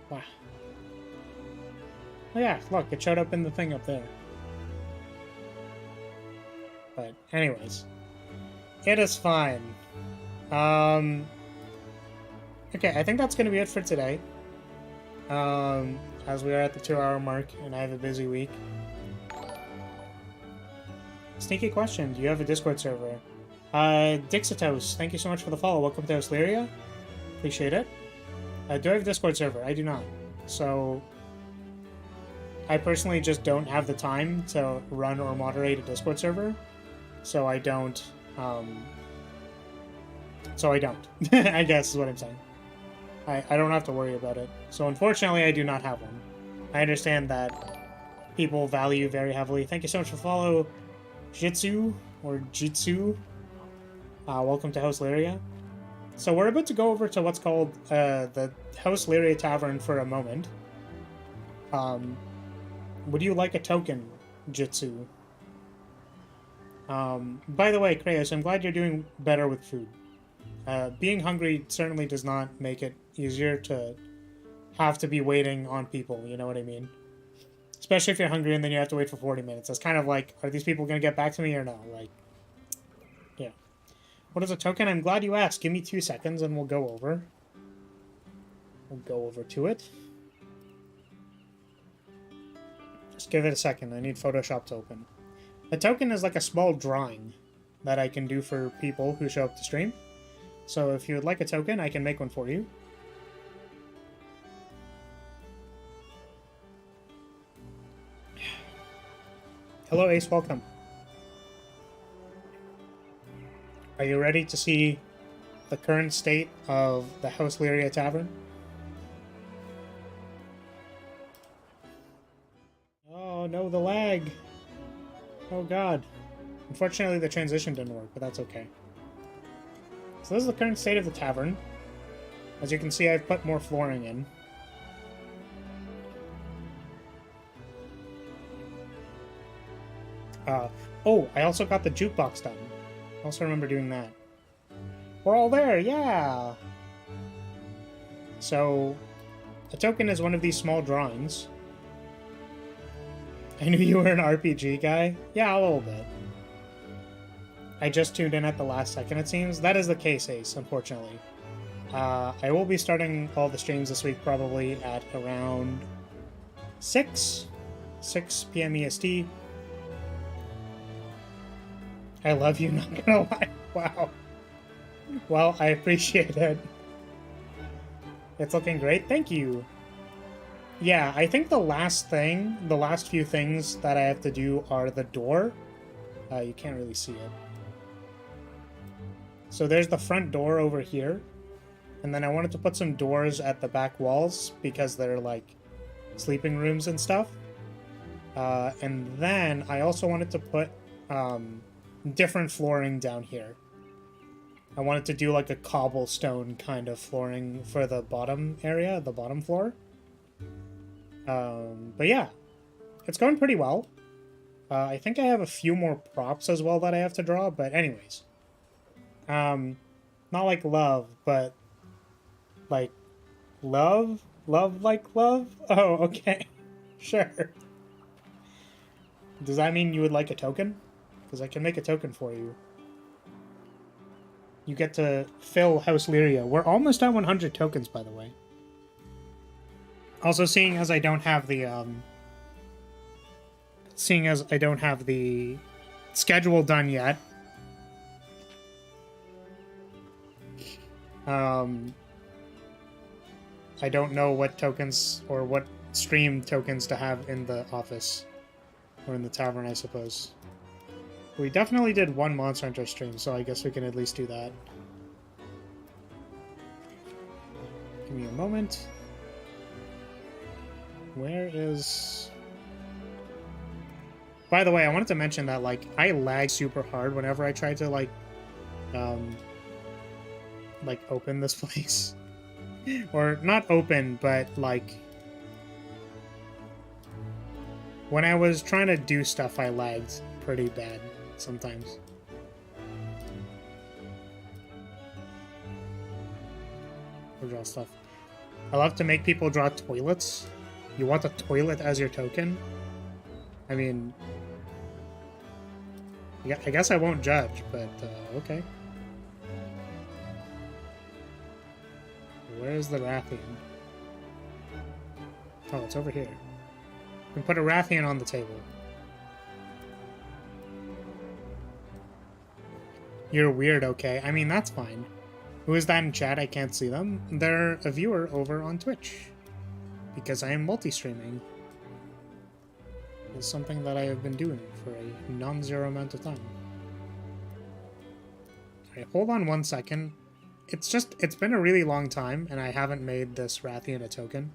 Wow. Oh yeah, look, it showed up in the thing up there. But anyways, it is fine. Okay, I think that's going to be it for today. As we are at the 2-hour mark, and I have a busy week. Sneaky question, do you have a Discord server? Dixitos, thank you so much for the follow. Welcome to House Lyria. Appreciate it. Do I have a Discord server? I do not. So, I personally just don't have the time to run or moderate a Discord server. So I don't, I guess is what I'm saying. I don't have to worry about it. So unfortunately, I do not have one. I understand that people value very heavily. Thank you so much for the follow, Jitsu, or Jitsu. Welcome to House Lyria. So we're about to go over to what's called the House Lyria Tavern for a moment. Would you like a token, Jitsu? By the way, Kraos, I'm glad you're doing better with food. Being hungry certainly does not make it easier to have to be waiting on people, you know what I mean? Especially if you're hungry and then you have to wait for 40 minutes. That's kind of like, are these people going to get back to me or no? Like, yeah. What is a token? I'm glad you asked. Give me 2 seconds and we'll go over. We'll go over to it. Just give it a second. I need Photoshop to open. A token is like a small drawing that I can do for people who show up to stream. So if you would like a token, I can make one for you. Hello, Ace. Welcome. Are you ready to see the current state of the House Lyria Tavern? Oh no, the lag! Oh god. Unfortunately, the transition didn't work, but that's okay. So this is the current state of the tavern. As you can see, I've put more flooring in. Oh, I also got the jukebox done. I also remember doing that. We're all there, yeah! So, a token is one of these small drawings. I knew you were an RPG guy. Yeah, a little bit. I just tuned in at the last second, it seems. That is the case, Ace, unfortunately. I will be starting all the streams this week probably at around 6 p.m. EST. I love you, not gonna lie. Wow. Well, I appreciate it. It's looking great. Thank you. Yeah, I think the last few things that I have to do are the door. You can't really see it. So there's the front door over here. And then I wanted to put some doors at the back walls because they're like sleeping rooms and stuff. And then I also wanted to put different flooring down here. I wanted to do like a cobblestone kind of flooring for the bottom area, the bottom floor. But yeah, it's going pretty well. I think I have a few more props as well that I have to draw, but anyways. Not like love, but like love? Love like love? Oh, okay. Sure. Does that mean you would like a token? Because I can make a token for you. You get to fill House Lyria. We're almost at 100 tokens, by the way. Also, seeing as I don't have the schedule done yet, I don't know what tokens or what stream tokens to have in the office or in the tavern, I suppose. We definitely did one Monster Hunter stream, so I guess we can at least do that. Give me a moment. Where is... By the way, I wanted to mention that, like, I lag super hard whenever I try to, like, open this place. Or, not open, but, like... When I was trying to do stuff, I lagged pretty bad sometimes. Or draw stuff. I love to make people draw toilets. You want a toilet as your token? I mean... I guess I won't judge, but okay. Where's the Rathian? Oh, it's over here. We can put a Rathian on the table. You're weird, okay? I mean, that's fine. Who is that in chat? I can't see them. They're a viewer over on Twitch. Because I am multi-streaming. It's something that I have been doing for a non-zero amount of time. Alright, hold on 1 second. It's been a really long time, and I haven't made this Rathian a token.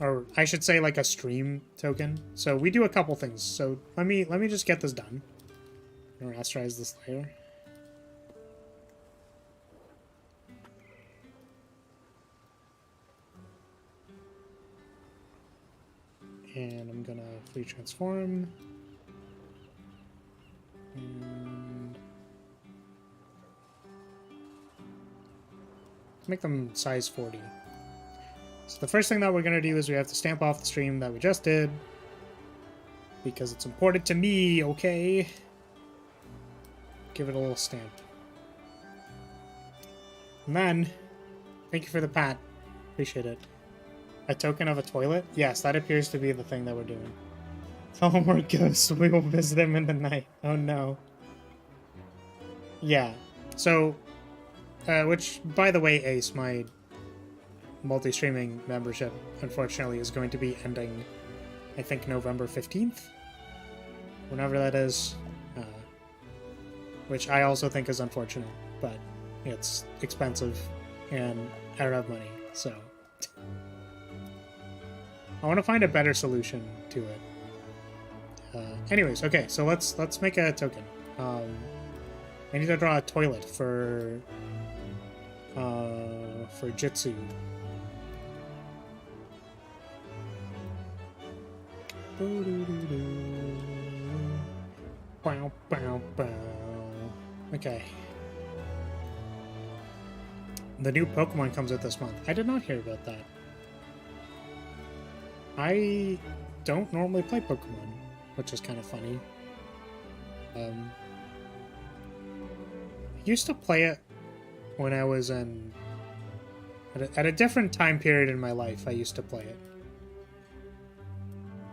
Or, I should say, like, a stream token. So, we do a couple things. So, let me just get this done. I'm gonna rasterize this layer. And I'm gonna free transform. And make them size 40. So the first thing that we're gonna do is we have to stamp off the stream that we just did. Because it's important to me, okay? Give it a little stamp. And then, thank you for the pat. Appreciate it. A token of a toilet? Yes, that appears to be the thing that we're doing. Tell him we're ghosts. We will visit him in the night. Oh no. Yeah. So, which, by the way, Ace, my multi-streaming membership, unfortunately, is going to be ending, I think, November 15th? Whenever that is. Which I also think is unfortunate, but it's expensive and I don't have money, so... I want to find a better solution to it. Anyways, okay, so let's make a token. I need to draw a toilet for Jitsu. Bow, bow, bow. Okay. The new Pokemon comes out this month. I did not hear about that. I don't normally play Pokemon, which is kind of funny. I used to play it when I was in... At a different time period in my life, I used to play it.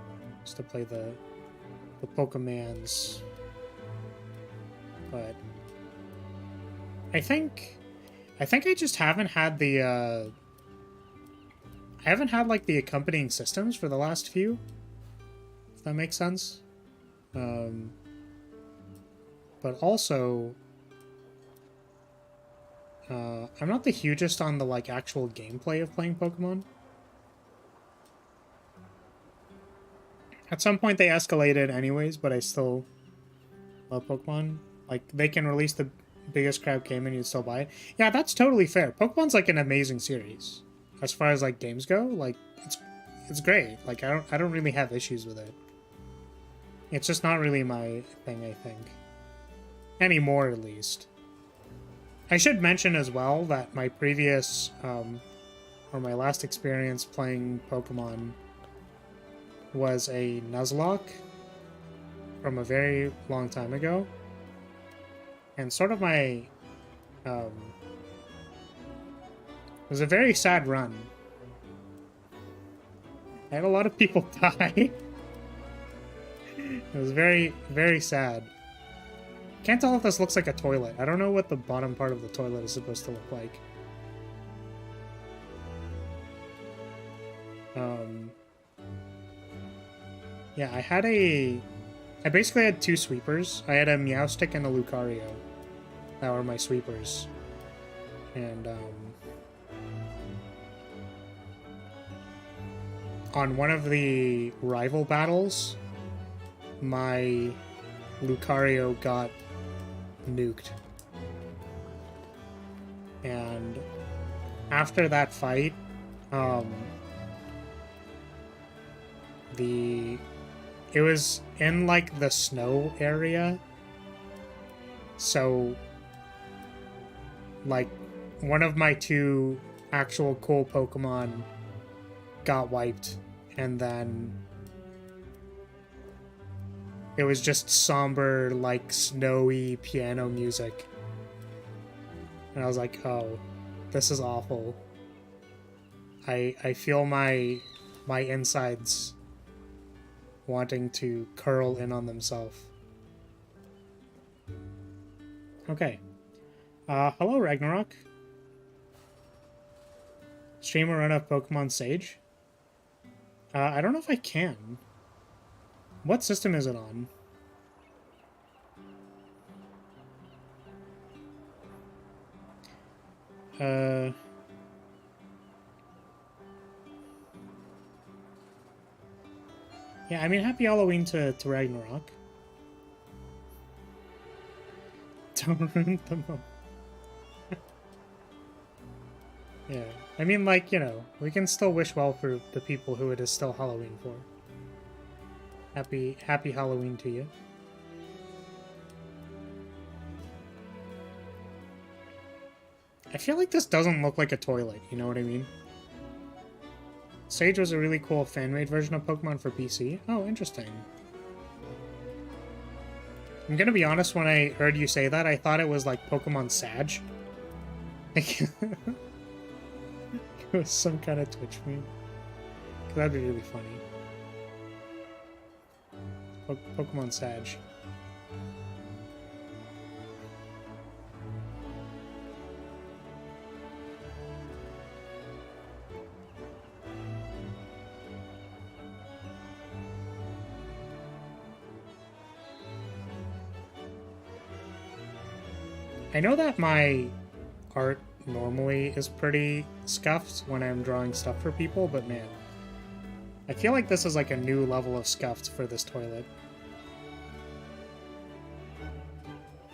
I used to play the Pokemans. But... I think I just haven't had the, I haven't had, like, the accompanying systems for the last few. If that makes sense. But also... I'm not the hugest on the, like, actual gameplay of playing Pokemon. At some point they escalated anyways, but I still love Pokemon. Like, they can release the biggest crap game and you still buy it. Yeah, that's totally fair. Pokemon's, like, an amazing series. As far as, like, games go, like, it's great. Like, I don't really have issues with it. It's just not really my thing, I think. Anymore, at least. I should mention as well that my previous, or my last experience playing Pokemon was a Nuzlocke from a very long time ago. And sort of my, it was a very sad run. I had a lot of people die. It was very, very sad. Can't tell if this looks like a toilet. I don't know what the bottom part of the toilet is supposed to look like. Yeah, I basically had two sweepers. I had a Meowstic and a Lucario. That were my sweepers. And, on one of the rival battles, my Lucario got nuked. And after that fight, it was in, like, the snow area. So, like, one of my two actual cool Pokemon got wiped, and then it was just somber, like, snowy piano music. And I was like, oh, this is awful. I feel my insides wanting to curl in on themselves. Okay. Hello, Ragnarok. Stream a run of Pokemon Sage? I don't know if I can. What system is it on? Yeah, I mean, happy Halloween to Ragnarok. Don't ruin the moment. Yeah, I mean, like, you know, we can still wish well for the people who it is still Halloween for. Happy Halloween to you. I feel like this doesn't look like a toilet, you know what I mean? Sage was a really cool fan-made version of Pokemon for PC. Oh, interesting. I'm gonna be honest, when I heard you say that, I thought it was like Pokemon Sag. It was some kind of Twitch meme. That'd be really funny. Pokemon Sag. I know that my art normally is pretty scuffed when I'm drawing stuff for people, but man, I feel like this is like a new level of scuffed for this toilet.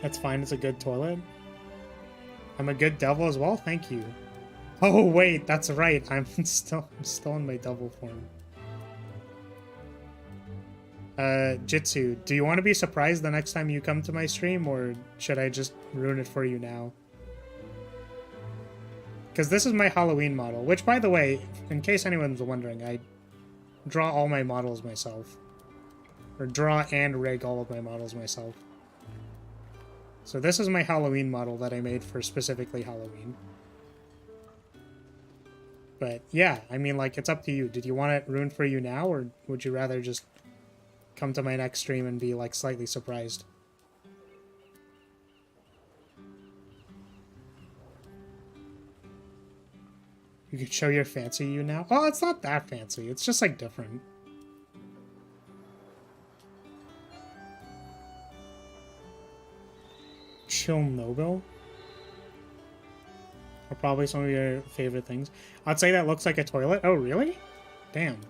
That's fine, it's a good toilet. I'm a good devil as well, thank you. Oh wait, that's right, I'm still in my devil form. Jitsu, do you want to be surprised the next time you come to my stream, or should I just ruin it for you now? Because this is my Halloween model, which, by the way, in case anyone's wondering, I draw all my models myself. Or draw and rig all of my models myself. So this is my Halloween model that I made for specifically Halloween. But yeah, I mean, like, it's up to you. Did you want it ruined for you now, or would you rather just come to my next stream and be, like, slightly surprised? You could show your fancy you now? Oh, it's not that fancy. It's just, like, different. Chernobyl? Are probably some of your favorite things. I'd say that looks like a toilet. Oh, really? Damn.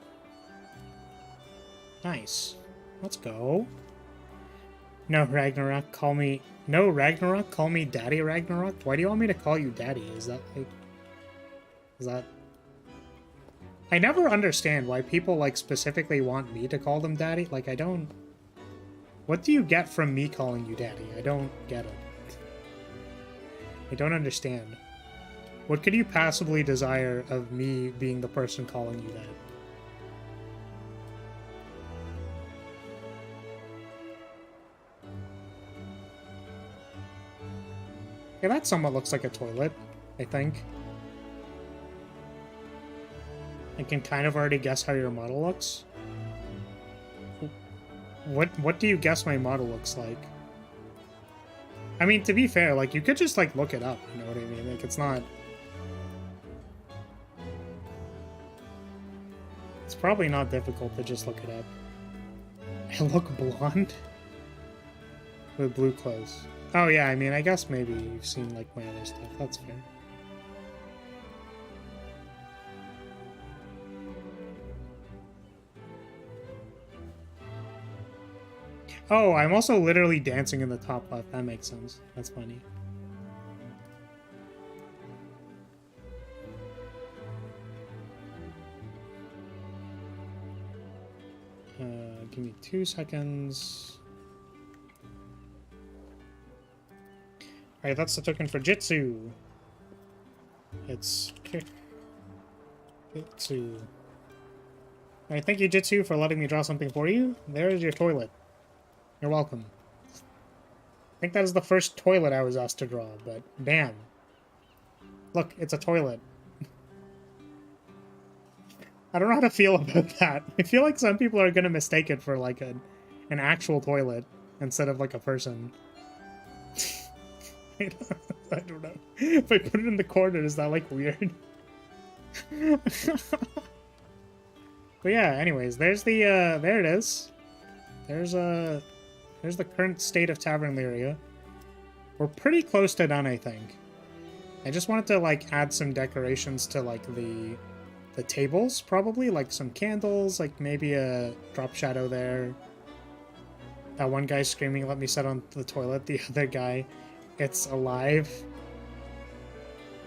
Nice. Let's go. No, Ragnarok, call me... No, Ragnarok, call me Daddy Ragnarok? Why do you want me to call you Daddy? Is that, like... Is that... I never understand why people, like, specifically want me to call them Daddy. Like, I don't... What do you get from me calling you Daddy? I don't get it. I don't understand. What could you possibly desire of me being the person calling you that? Yeah, that somewhat looks like a toilet, I think. I can kind of already guess how your model looks. What do you guess my model looks like? I mean, to be fair, like, you could just, like, look it up, you know what I mean? Like, it's not... It's probably not difficult to just look it up. I look blonde? With blue clothes. Oh yeah, I mean, I guess maybe you've seen, like, my other stuff. That's fair. Oh, I'm also literally dancing in the top left. That makes sense. That's funny. Give me 2 seconds. Alright, that's the token for Jitsu. It's Jitsu. Alright, thank you, Jitsu, for letting me draw something for you. There's your toilet. You're welcome. I think that is the first toilet I was asked to draw, but damn. Look, it's a toilet. I don't know how to feel about that. I feel like some people are gonna mistake it for, like, an actual toilet instead of, like, a person. I don't know. If I put it in the corner, is that, like, weird? But yeah, anyways, there's the, there it is. There's the current state of Tavern Lyria. We're pretty close to done, I think. I just wanted to, like, add some decorations to, like, the tables, probably. Like, some candles, like, maybe a drop shadow there. That one guy screaming, let me sit on the toilet. The other guy, it's alive.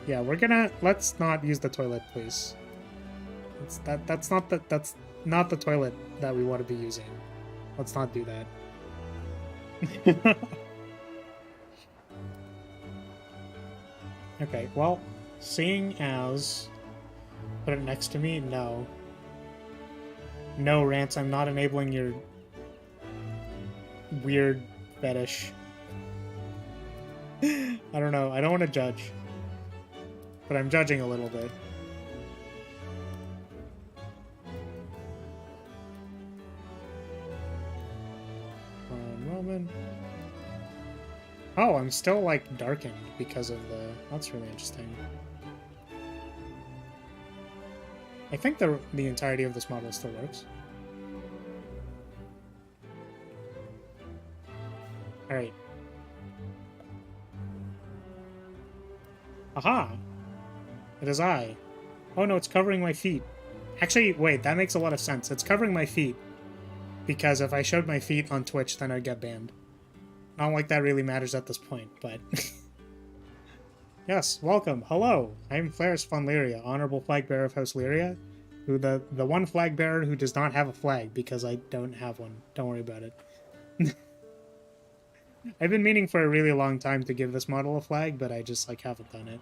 Yeah, let's not use the toilet, please. That's not the toilet that we want to be using. Let's not do that. Okay, well, seeing as... Put it next to me? No. No, Rance, I'm not enabling your weird fetish. I don't know, I don't want to judge. but I'm judging a little bit. One moment. Oh, I'm still, like, darkened because of the... That's really interesting. I think the entirety of this model still works. Alright. Aha! It is I. Oh no, it's covering my feet. Actually, wait, that makes a lot of sense. It's covering my feet. Because if I showed my feet on Twitch, then I'd get banned. Not like that really matters at this point, but... Yes, welcome. Hello. I'm House Lyria, Honorable Flag Bearer of House Lyria. Who the one flag bearer who does not have a flag, because I don't have one. Don't worry about it. I've been meaning for a really long time to give this model a flag, but I just, like, haven't done it.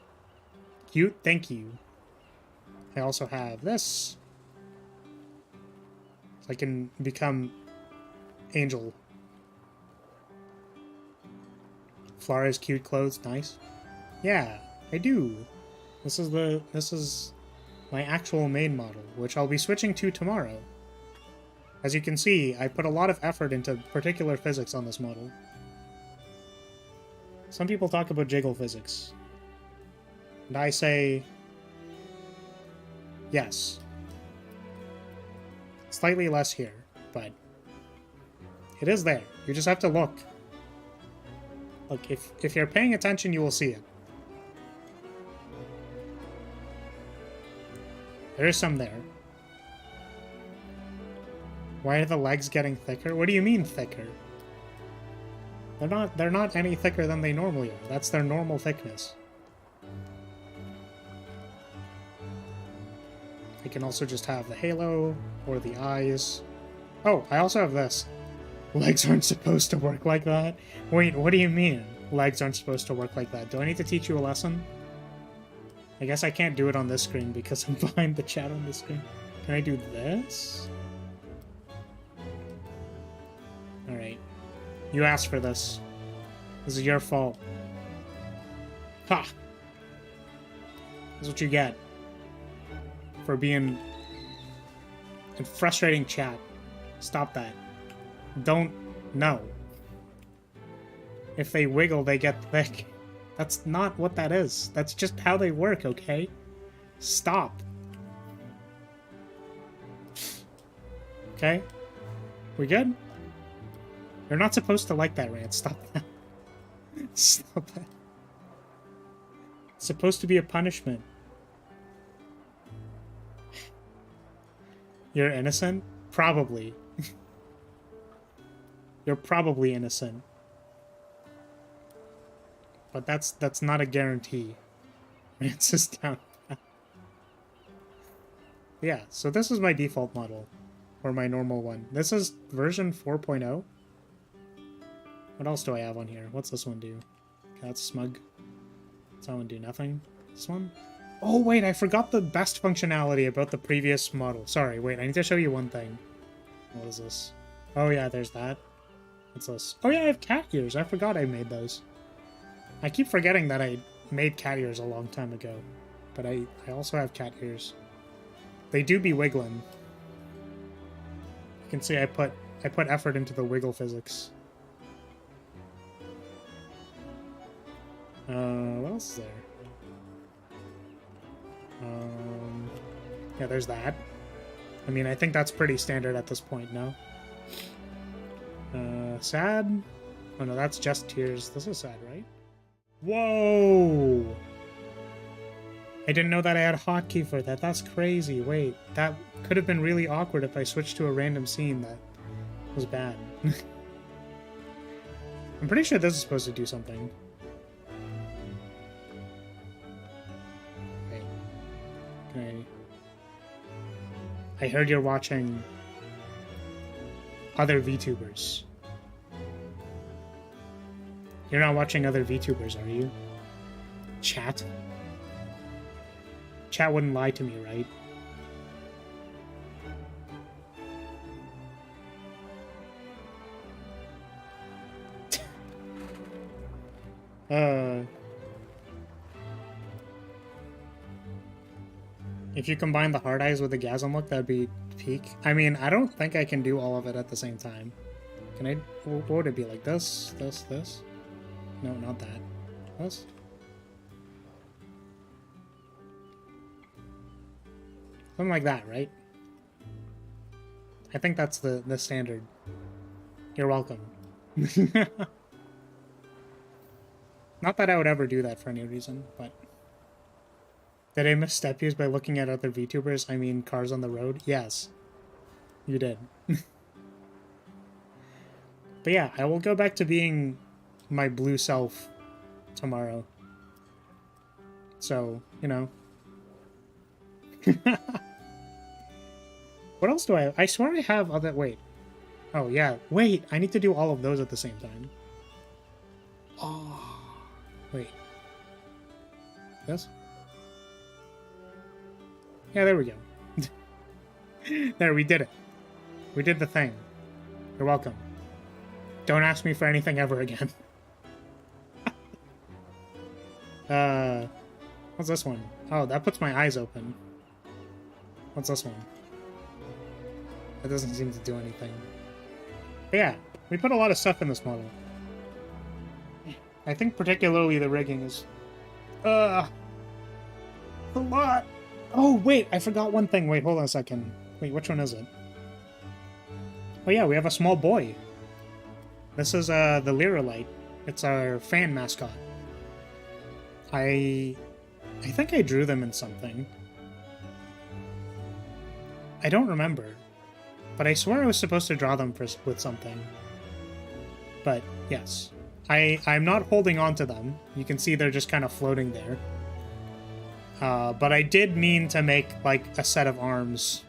Cute, thank you. I also have this. So I can become Angel. Flara's cute clothes, nice. Yeah, I do. This is my actual main model, which I'll be switching to tomorrow. As you can see, I put a lot of effort into particular physics on this model. Some people talk about jiggle physics. And I say... yes. Slightly less here, but... it is there. You just have to look. Look, if you're paying attention, you will see it. There is some there. Why are the legs getting thicker? What do you mean thicker? They're not any thicker than they normally are. That's their normal thickness. I can also just have the halo or the eyes. Oh, I also have this. Legs aren't supposed to work like that? Wait, what do you mean? Legs aren't supposed to work like that? Do I need to teach you a lesson? I guess I can't do it on this screen because I'm behind the chat on this screen. Can I do this? Alright. You asked for this. This is your fault. Ha! That's what you get. For being in frustrating chat. Stop that. Don't... no. If they wiggle, they get thick. That's not what that is. That's just how they work, okay? Stop. Okay? We good? You're not supposed to like that rant. Stop that. Stop that. It's supposed to be a punishment. You're innocent? Probably. You're probably innocent. But that's not a guarantee. Rants is down. Yeah, so this is my default model. Or my normal one. This is version 4.0. What else do I have on here? What's this one do? Okay, that's smug. Does that one do nothing? This one? Oh, wait, I forgot the best functionality about the previous model. Sorry, wait, I need to show you one thing. What is this? Oh, yeah, there's that. What's this? Oh, yeah, I have cat ears. I forgot I made those. I keep forgetting that I made cat ears a long time ago. But I also have cat ears. They do be wiggling. You can see I put effort into the wiggle physics. What else is there? Yeah, there's that. I mean, I think that's pretty standard at this point, no? Sad? Oh no, that's just tears. This is sad, right? Whoa! I didn't know that I had a hotkey for that. That's crazy. Wait, that could have been really awkward if I switched to a random scene that was bad. I'm pretty sure this is supposed to do something. Okay. Can I heard you're watching other VTubers. You're not watching other VTubers, are you? Chat? Chat wouldn't lie to me, right? If you combine the hard eyes with the Gasm look, that'd be peak. I mean, I don't think I can do all of it at the same time. Can I? What would it be like? This? No, not that. This? Something like that, right? I think that's the standard. You're welcome. Not that I would ever do that for any reason, but... Did I miss step use by looking at other VTubers? I mean, cars on the road? Yes. You did. But yeah, I will go back to being my blue self tomorrow. So, you know. What else do I swear I have other... Wait. Oh, yeah. Wait, I need to do all of those at the same time. Oh. Wait. This? Yeah, there we go. There, we did it. We did the thing. You're welcome. Don't ask me for anything ever again. What's this one? Oh, that puts my eyes open. What's this one? That doesn't seem to do anything. But yeah, we put a lot of stuff in this model. I think particularly the rigging is... a lot! Oh, wait, I forgot one thing. Wait, hold on a second. Wait, which one is it? Oh yeah, we have a small boy. This is the Lyria light. It's our fan mascot. I think I drew them in something. I don't remember. But I swear I was supposed to draw them with something. But, yes. I'm not holding on to them. You can see they're just kind of floating there. But I did mean to make, like, a set of arms.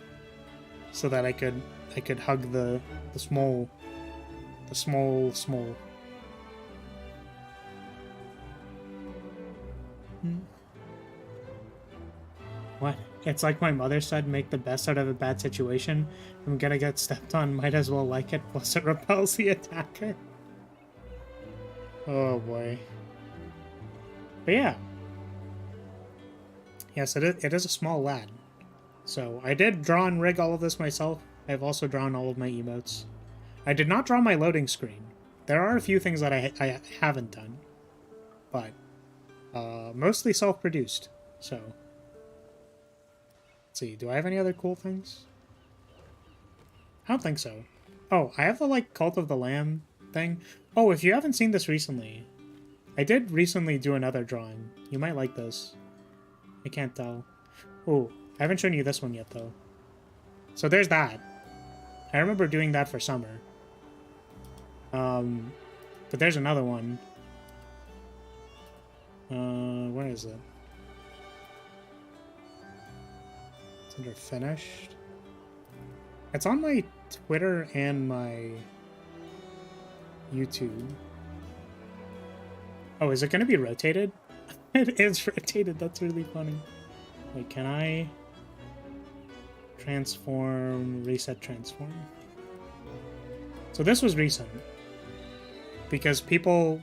So that I could hug the small... The small... What? It's like my mother said, make the best out of a bad situation. I'm gonna get stepped on, might as well like it, plus it repels the attacker. Oh boy. But yeah. Yes, it is a small lad. So, I did draw and rig all of this myself. I've also drawn all of my emotes. I did not draw my loading screen. There are a few things that I haven't done. But, mostly self-produced, so... Let's see, do I have any other cool things? I don't think so. Oh, I have the, like, Cult of the Lamb thing. Oh, if you haven't seen this recently, I did recently do another drawing. You might like this. I can't tell. Oh, I haven't shown you this one yet, though. So there's that. I remember doing that for summer. But there's another one. Where is it? It's under finished. It's on my Twitter and my YouTube. Oh, is it going to be rotated? It is rotated. That's really funny. Wait, can I transform, reset transform? So this was recent because people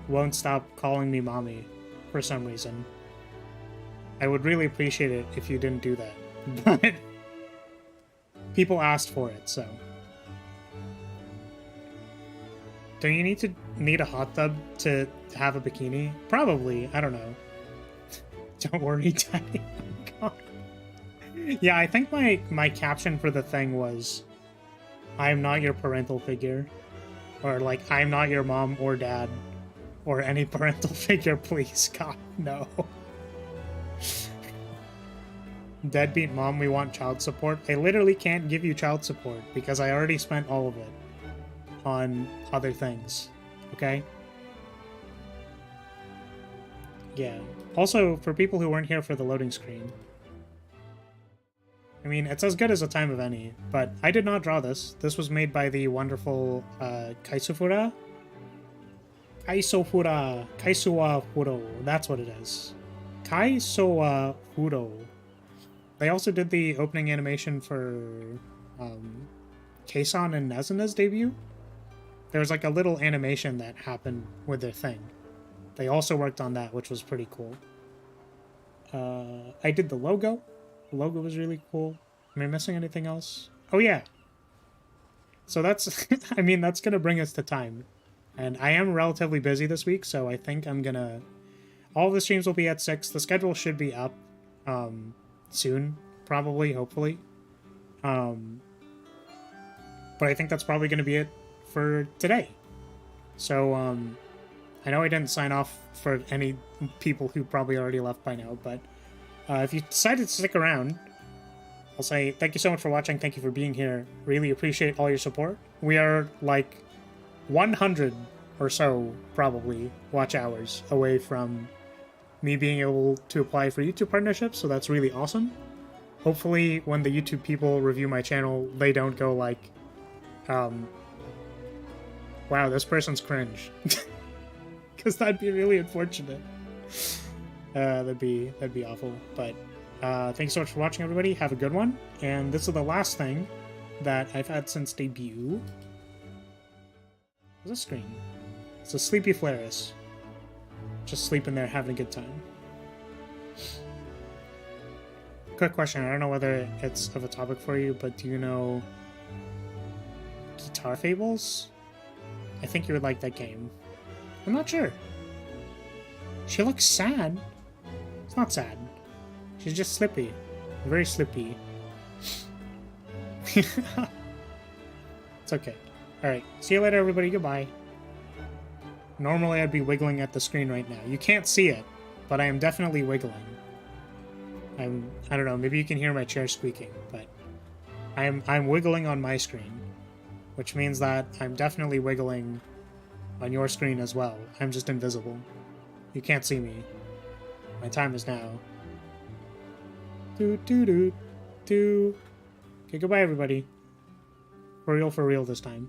won't stop calling me mommy for some reason. I would really appreciate it if you didn't do that, but people asked for it, so. Do you need a hot tub to have a bikini? Probably. I don't know. Don't worry, Daddy. Oh, God. Yeah, I think my caption for the thing was, I'm not your parental figure. Or like, I'm not your mom or dad. Or any parental figure, please. God, no. Deadbeat mom, we want child support. I literally can't give you child support because I already spent all of it on other things. Okay? Yeah. Also, for people who weren't here for the loading screen, I mean, it's as good as a time of any, but I did not draw this. This was made by the wonderful Kaisuwa Furo. That's what it is. Kaisuwa Furo. They also did the opening animation for Keisan and Nezuna's debut. There was like a little animation that happened with their thing. They also worked on that, which was pretty cool. I did the logo. The logo was really cool. Am I missing anything else? Oh, yeah. So that's, I mean, that's going to bring us to time. And I am relatively busy this week, so I think I'm going to... All the streams will be at 6. The schedule should be up soon, probably, hopefully. But I think that's probably going to be it for today. So, I know I didn't sign off for any people who probably already left by now, but if you decided to stick around, I'll say thank you so much for watching. Thank you for being here. Really appreciate all your support. We are like 100 or so, probably, watch hours away from me being able to apply for YouTube partnerships, so that's really awesome. Hopefully, when the YouTube people review my channel, they don't go like, wow, this person's cringe. Because that'd be really unfortunate. That'd be awful. But thanks so much for watching, everybody. Have a good one. And this is the last thing that I've had since debut. What's a screen? It's a Sleepy Flaris. Just sleeping there, having a good time. Quick question. I don't know whether it's of a topic for you, but do you know Guitar Fables? I think you would like that game. I'm not sure. She looks sad. It's not sad. She's just slippy. Very slippy. It's okay. Alright. See you later, everybody. Goodbye. Normally, I'd be wiggling at the screen right now. You can't see it, but I am definitely wiggling. I don't know. Maybe you can hear my chair squeaking, but I'm wiggling on my screen, which means that I'm definitely wiggling on your screen as well. I'm just invisible. You can't see me. My time is now. Okay, goodbye, everybody. For real this time.